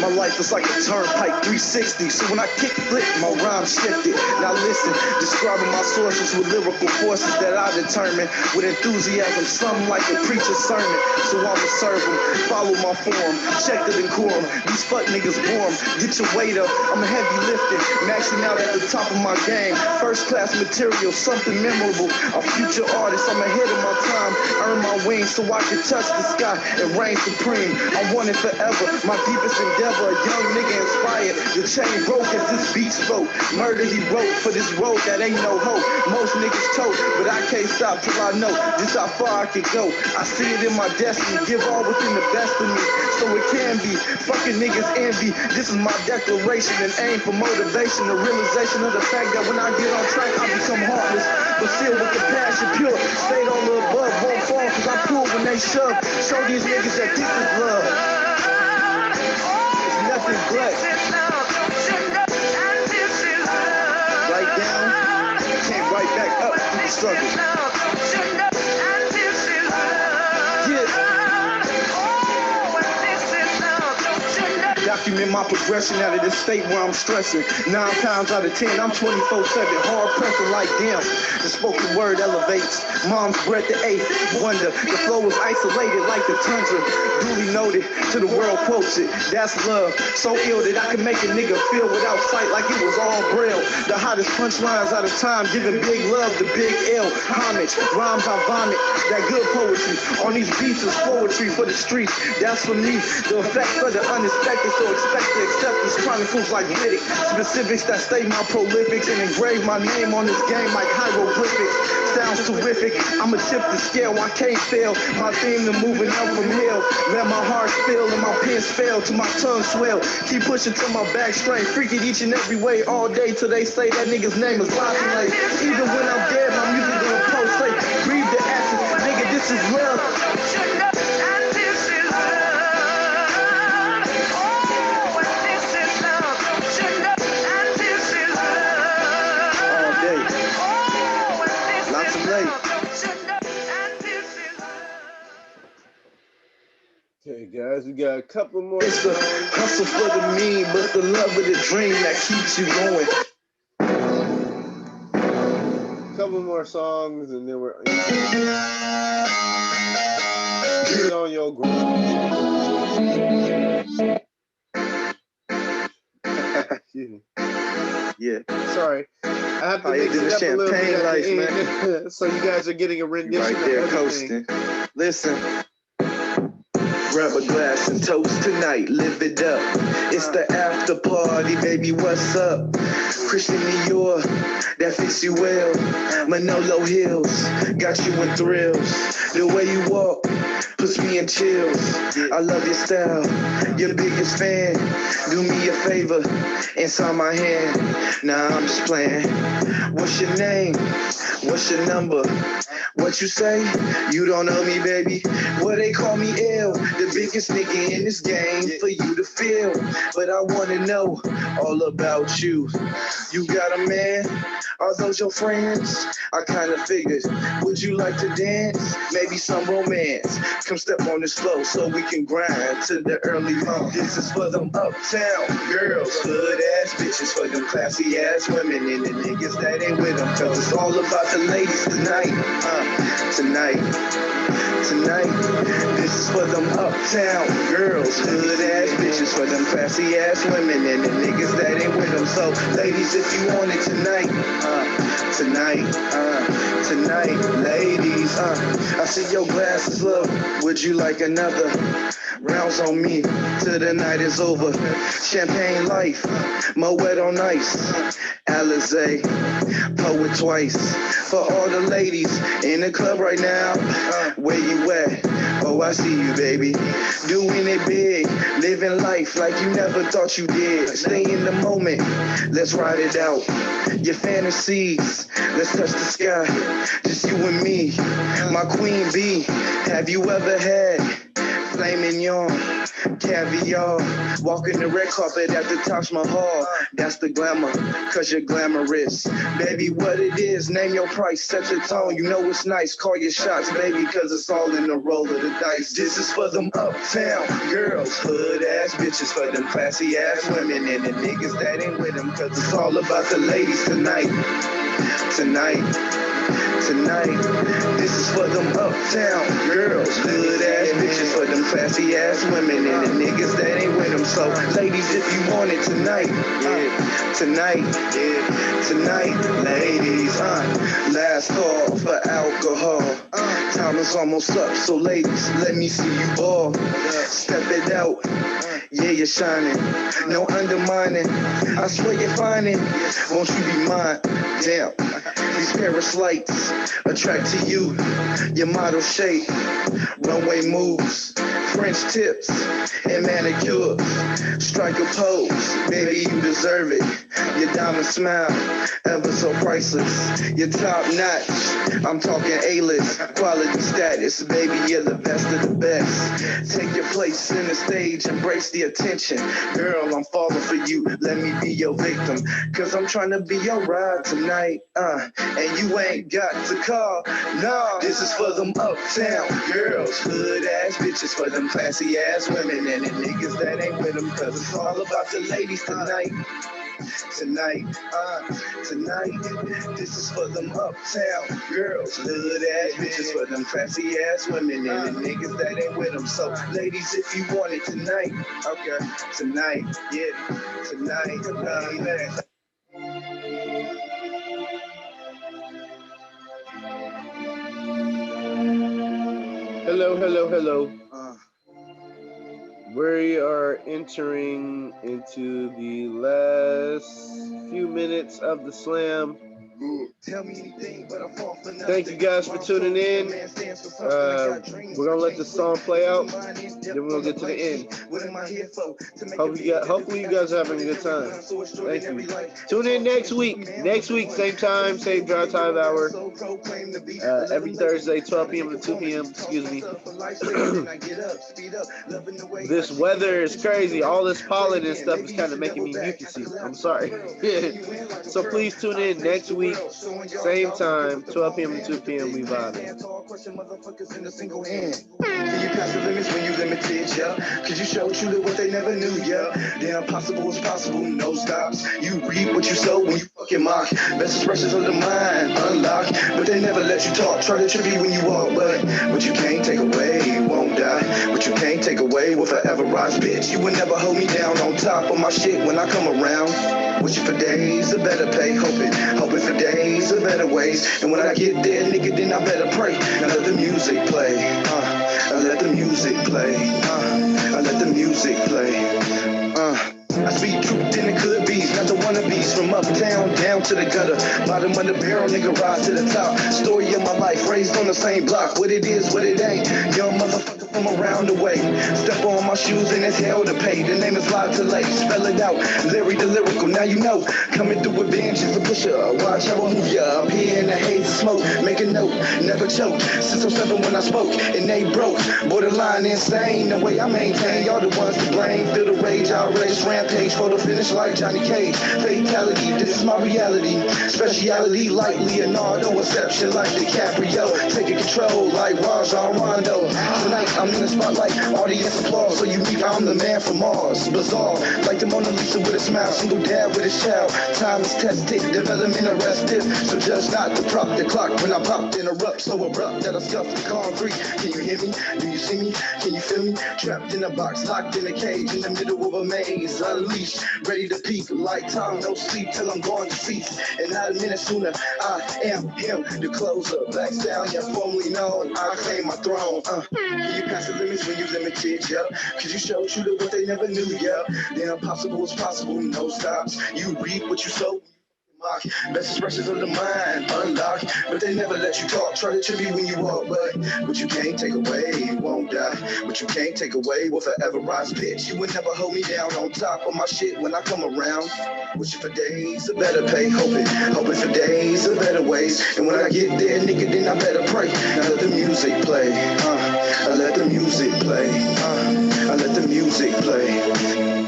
My life is like a turnpike 360, so when I kick flip, my rhyme shifted. Now listen, describing my sources with lyrical forces that I determine with enthusiasm, something like a preacher's sermon. So I'ma serve them, follow my form, check the decorum. These fuck niggas warm, get your weight up. I'm heavy lifting, maxing out at the top of my game. First class material, something memorable. A future artist, I'm ahead of my time. Earn my wings so I can touch the sky and reign supreme. I want it forever, my deepest endeavor. A young nigga inspired, the chain broke as this beat spoke. Murder he wrote for this road that ain't no hope. Most niggas tote, but I can't stop till I know just how far I can go. I see it in my destiny, give all within the best of me, so it can be. Fucking niggas envy, this is my declaration and aim for motivation. The realization of the fact that when I get on track, I become heartless, but filled with the passion pure. Stayed on the above, won't fall cause I pull when they shove. Show these niggas that this is love. Nothing but right down, came right back up through the struggle. Document my progression out of this state where I'm stressing. 9 times out of 10, I'm 24/7, hard pressing like damn. The spoken word elevates. Mom's breath the eighth wonder. The flow is isolated like the tundra. Duly noted to the world quotes it. That's love. So ill that I can make a nigga feel without sight like it was all braille. The hottest punchlines out of time, giving big love to Big L. Homage, rhymes I vomit. That good poetry on these beats is poetry for the streets. That's for me. The effects of the unexpected. So expect to accept these chronicles like Riddick. Specifics that stay my prolifics and engrave my name on this game like hieroglyphics. Sounds terrific. I'ma tip the scale. I can't fail. My theme to moving up from hell. Let my heart spill and my pen spell till my tongue swell. Keep pushing till my back strain. Freaking each and every way all day till they say that nigga's name is Lotulate. Even when I'm dead, my music gonna pulsate. Breathe the essence. Nigga, this is love.
Okay, guys, we got a couple more.
It's the hustle for the mean, but the love of the dream that keeps you going.
Couple more songs, and then we're get on your groove.
Yeah.
Sorry, I have to
How you
mix
do
it
the
up a little bit
champagne
at
lights,
the end. So you guys are getting a rendition
Right there
of everything.
coasting. Listen. Grab a glass and toast tonight, live it up. It's the after party, baby, what's up? Christian Dior, that fits you well. Manolo Hills, got you in thrills. The way you walk puts me in chills. I love your style, your biggest fan. Do me a favor and sign my hand. Nah, I'm just playing. What's your name? What's your number? What you say? You don't know me, baby. Well, they call me L, the biggest nigga in this game for you to feel. But I wanna know all about you. You got a man? Are those your friends? I kinda figured. Would you like to dance? Maybe some romance. Come step on this floor so we can grind to the early morning. This is for them uptown girls, hood ass bitches, for them classy ass women and the niggas that ain't with them. Cause it's all about the ladies tonight. Tonight, this is for them uptown girls, hood ass bitches, for them classy ass women and the niggas that ain't with them. So, ladies, if you want it tonight, ladies, I see your glasses, look, would you like another? Rounds on me till the night is over. Champagne life, Moet on ice. Alizé, poet twice. For all the ladies in the club right now, where you at? Oh, I see you, baby. Doing it big, living life like you never thought you did. Stay in the moment, let's ride it out. Your fantasies, let's touch the sky. Just you and me, my queen bee. Have you ever had filet mignon, caviar, walking the red carpet at the Taj Mahal? That's the glamour, cause you're glamorous. Baby, what it is, name your price, set your tone. You know it's nice, call your shots, baby, cause it's all in the roll of the dice. This is for them uptown girls, hood ass bitches, for them classy ass women, and the niggas that ain't with them, cause it's all about the ladies tonight. Tonight, this is for them uptown girls, hood ass bitches, for them classy ass women, and the niggas that ain't with them. So, ladies, if you want it tonight, tonight, ladies, last call for alcohol. Time is almost up, so ladies, let me see you ball. Step it out, yeah, you're shining, no undermining. I swear you're finding, won't you be mine? Damn. These Paris lights attract to you, your model shape, runway moves, French tips, and manicures. Strike a pose, baby, you deserve it. Your diamond smile, ever so priceless. You're top notch, I'm talking A-list, quality status. Baby, you're the best of the best. Take your place in the stage, embrace the attention. Girl, I'm falling for you, let me be your victim. Cause I'm trying to be your ride tonight, and you ain't got to call. No, this is for them uptown girls, hood ass bitches, for them classy ass women, and the niggas that ain't with them, cause it's all about the ladies tonight. Tonight, this is for them uptown girls, hood ass bitches, for them classy ass women, and the niggas that ain't with them. So, ladies, if you want it tonight, okay, tonight,
Hello. We are entering into the last few minutes of the slam. Thank you guys for tuning in. We're gonna let the song play out, then we're gonna get to the end. Hopefully you guys are having a good time. Thank you. Tune in next week. Next week, same time, same drive time hour. Every Thursday, 12 p.m. to 2 p.m. Excuse me. This weather is crazy. All this pollen and stuff is kind of making me mucusy. I'm sorry. So please tune in next week, same time, 12 p.m. to 2 p.m. We vibing.
Can you pass the limits when you limited, yeah? Cause you showed you what they never knew, yeah? The impossible is possible, no stops. You reap what you sow when you fucking mock. Best expressions of the mind, unlock. But they never let you talk, try to trip you when you walk. But what you can't take away won't die. What you can't take away will forever rise, bitch. You will never hold me down on top of my shit when I come around. Wishing for days of better pay, hoping for days of better ways. And when I get there, nigga, then I better pray. Now let the music play, I let the music play, I let the music play, I speak truth in the could be's, not the wannabes. From uptown down to the gutter, bottom of the barrel, nigga, rise to the top. Story of my life, raised on the same block. What it is, what it ain't. Young motherfucker from around the way. Step on my shoes and it's hell to pay. The name is Live to Lay. Spell it out, Larry the lyrical. Now you know, coming through with vengeance, a pusher. Watch how I move ya. Up here in the haze of smoke, make a note, never choke. Since I'm 7 when I spoke, and they broke. Borderline insane, the way I maintain. Y'all the ones to blame. Feel the rage, outrage, rampage. Photo finish like Johnny Cage. Fatality, this is my reality. Speciality like Leonardo, exception like DiCaprio. Taking control like Rajon Rondo. Tonight I'm in the spotlight, audience applause. So unique, I'm the man from Mars. Bizarre, like the Mona Lisa with a smile. Single dad with his child. Time is tested, development arrested. So judge not to prop the clock when I pop interrupt. So abrupt that I scuff the concrete. Can you hear me? Do you see me? Can you feel me? Trapped in a box, locked in a cage, in the middle of
of a maze, unleashed, ready to peak like Tom, no sleep till I'm going to feast. And not a minute sooner, I am him, the closer, Black Stallion, formerly known. I claim my throne. You pass the limits when you limited, yeah. Cause you showed true to what they never knew, yeah. The impossible is possible, no stops. You reap what you sow. Best expressions of the mind, unlock, but they never let you talk. Try to tribute when you walk, but what you can't take away won't die. What you can't take away will forever rise, bitch. You would never hold me down on top of my shit when I come around. Wishing for days of better pay, hoping for days of better ways. And when I get there, nigga, then I better pray. Now let the music play, I let the music play, I let the music play.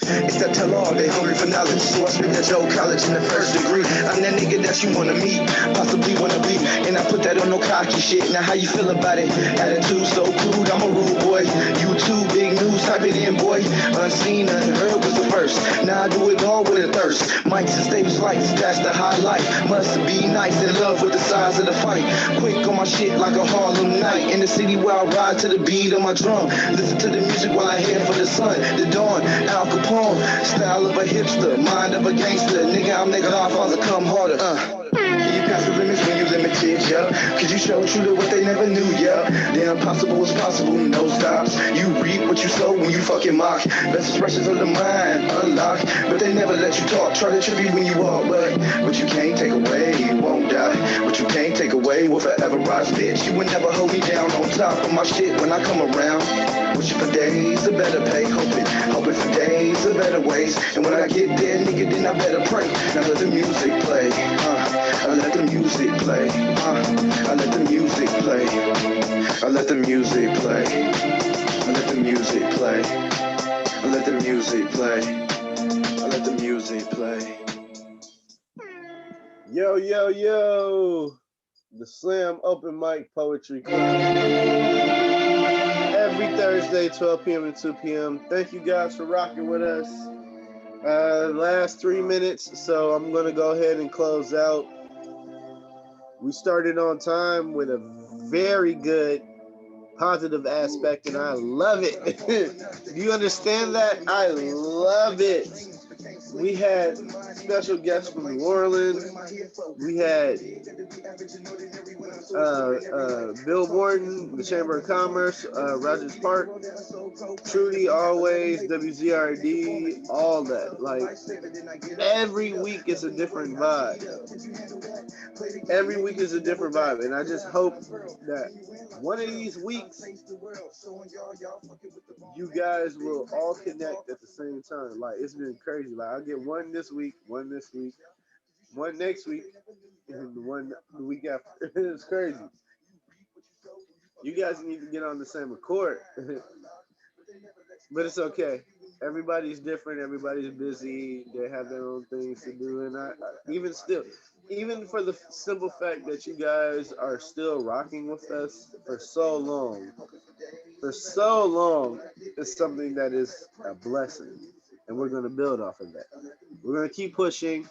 It's that tell all, they hungry for knowledge. So I spit that Joe College in the first degree. I'm that nigga that you wanna meet, possibly wanna be. And I put that on no cocky shit. Now how you feel about it? Attitude so crude, I'm a rude boy. You too, big news, type it in, boy. Unseen, unheard was the first. Now I do it all with a thirst. Mics and stage lights, that's the highlight. Must be nice, in love with the size of the fight. Quick on my shit like a Harlem night. In the city where I ride to the beat of my drum. Listen to the music while I head for the sun, the dawn. Al Capone. Style of a hipster, mind of a gangster. Nigga, I'm nigga, Godfather, come harder. You pass the limits when you limited, yeah. Cause you show true to what they never knew, yeah. The impossible is possible, no stops. You reap what you sow when you fucking mock. Best expressions of the mind, unlock. But they never let you talk, try to tribute when you walk. But what you can't take away, you won't die. What you can't take away will forever rise, bitch. You would never hold me down on top of my shit when I come around. Wishing for days of better pay, hoping for days of better ways. And when I get there, nigga, then I better pray. Now let the music play, I let the music play, I let the music play, I let the music play, I let the music play, I let the music play, I let the music play.
Yo, yo, yo. The Slam Open Mic Poetry Club. Every Thursday, 12 p.m. and 2 p.m. Thank you guys for rocking with us. Last 3 minutes, so I'm going to go ahead and close out. We started on time with a very good positive aspect, and I love it. Do you understand that? I love it. We had special guests from New Orleans. We had Bill Morton, the Chamber of Commerce, Rogers Park, Trudy Always, WZRD, all that. Like, every week is a different vibe. Every week is a different vibe, and I just hope that one of these weeks you guys will all connect at the same time. Like, it's been crazy. Like, I get one this week, one next week, and one the week after. It's crazy. You guys need to get on the same accord. But it's okay. Everybody's different. Everybody's busy. They have their own things to do. And even still, even for the simple fact that you guys are still rocking with us for so long, is something that is a blessing. And we're going to build off of that. We're going to keep pushing.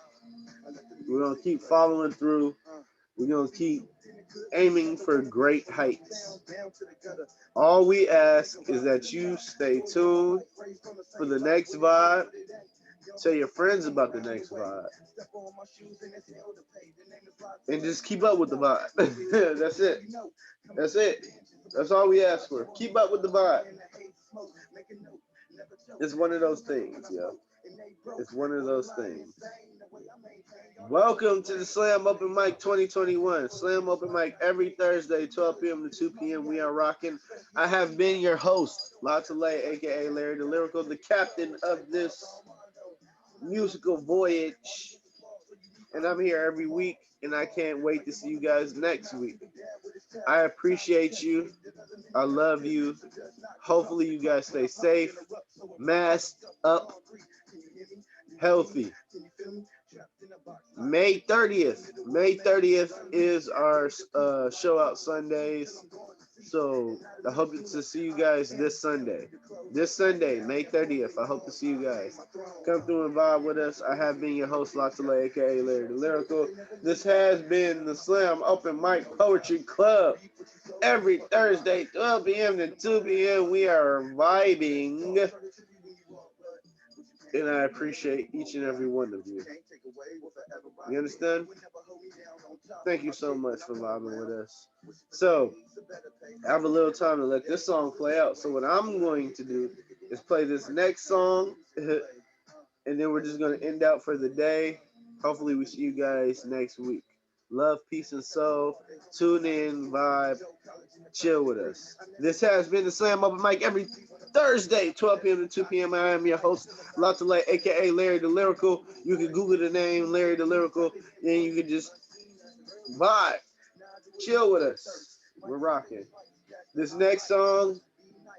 We're going to keep following through. We're going to keep aiming for great heights. All we ask is that you stay tuned for the next vibe. Tell your friends about the next vibe. And just keep up with the vibe. That's it. That's it. That's all we ask for. Keep up with the vibe. It's one of those things, yo. It's one of those things. Welcome to the Slam Open Mic 2021. Slam Open Mic every Thursday, 12 p.m. to 2 p.m. We are rocking. I have been your host, Latale, aka Larry the Lyrical, the captain of this musical voyage. And I'm here every week, and I can't wait to see you guys next week. I appreciate you. I love you. Hopefully you guys stay safe, masked up, healthy. May 30th is our show out Sundays. So I hope to see you guys this Sunday. This Sunday, May 30th. I hope to see you guys. Come through and vibe with us. I have been your host, Latale, aka Larry the Lyrical. This has been the Slam Open Mic Poetry Club. Every Thursday, 12 p.m. to 2 p.m. We are vibing. and I appreciate each and every one of you. You understand? Thank you so much for vibing with us. So, I have a little time to let this song play out. So, what I'm going to do is play this next song, and then we're just going to end out for the day. Hopefully, we see you guys next week. Love, peace, and soul. Tune in, vibe, chill with us. This has been the Slam Open Mic every Thursday, 12 p.m. to 2 p.m. I am your host, Latale, aka Larry the Lyrical. You can Google the name Larry the Lyrical, and you can just vibe, chill with us. We're rocking. This next song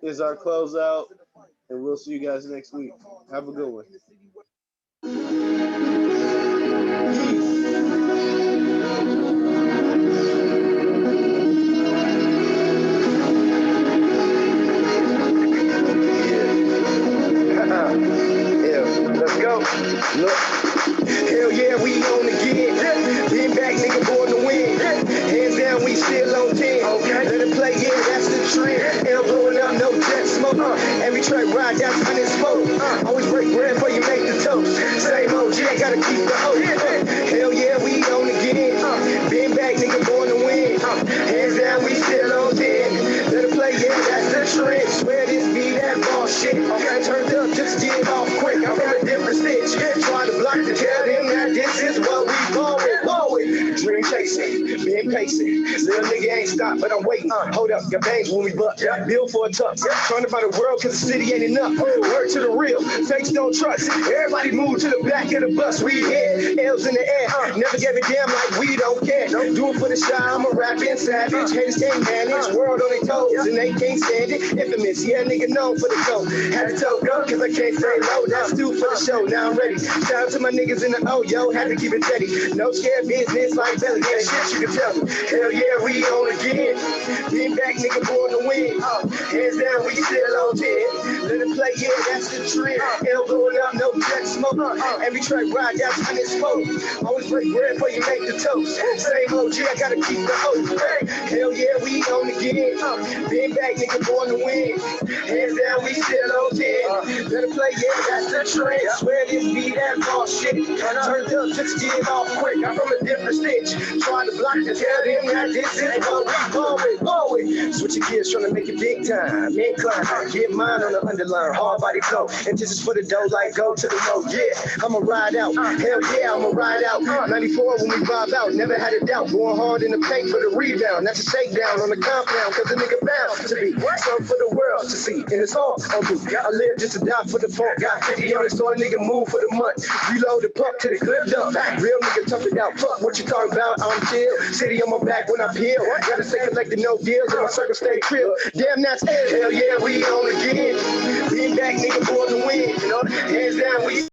is our closeout, and we'll see you guys next week. Have a good one.
Yeah, let's go. Look. Hell yeah, we on again. Been back, nigga, born to win. Hands down, we still on 10. Okay. Let it play, yeah, that's the trend. L blowing up, no jet smoke. Every track ride, that's when it's smoke. Always break bread before you make the toast. Same OG, gotta keep the hope. Hell yeah, we on again. Been back, nigga, born to win. Hands down, we still on 10. Let it play, yeah, that's the trend. Swear this be that ball shit. Okay, turned up just to get off quick. I'm from a different stitch. Try to block the tell them that this is what we going. Dream chasing, been pacing. Little nigga ain't stopped, but I'm waiting. Hold up, got bangs when we buck. Bill for a tuck. Trying to find the world cause the city ain't enough. Word to the real, fakes don't trust. Everybody move to the back of the bus. We here, L's in the air. Never gave a damn like we don't care. Do it for the shy, I'm a rapping savage. Haters can't manage, world on their toes and they can't stand it. Infamous, yeah, nigga known for the go. Had to toe go cause I can't stay low. That's due for the show, now I'm ready. Shout out to my niggas in the O, yo, had to keep it steady. No scare business like belly, yeah, shit you can tell me. Hell yeah, we on again. Been back, nigga, born to win. Hands down, we still on 10. Let it play, yeah, that's the trend. L blowing up, no jet smoke. Every track ride, that's when it's smoke. Always break bread before you make the toast. Same OG, I gotta keep the hope. Hell yeah, we on again. Been back, nigga, born to win. Hands down, we still on 10. Let it play, yeah, that's the trend. Swear this be that ball shit. Turned up just to get off quick. I'm from a different stitch. Trying to block to tell them that this is what we going. Switching gears, trying to make it big time. Incline, get mine on the underline. Hard body flow. And this is for the dough, like go to the low. Yeah, I'ma ride out. Hell yeah, I'ma ride out. 94 when we vibe out. Never had a doubt. Going hard in the paint for the rebound. That's a shakedown on the compound. Cause the nigga bound to be something for the world to see. And it's all on you. I live just to die for the funk. Got 50 on it, so a nigga move for the month. Reload the puck to the clip dump. Real nigga tough it out. Fuck what you talking about. I'm chill. City on my back when I peel. Gotta stay collecting no deals. And my circle stay trill. Damn, that's it. Hell yeah, we on again. Being back, nigga, born to win. You know, hands down, we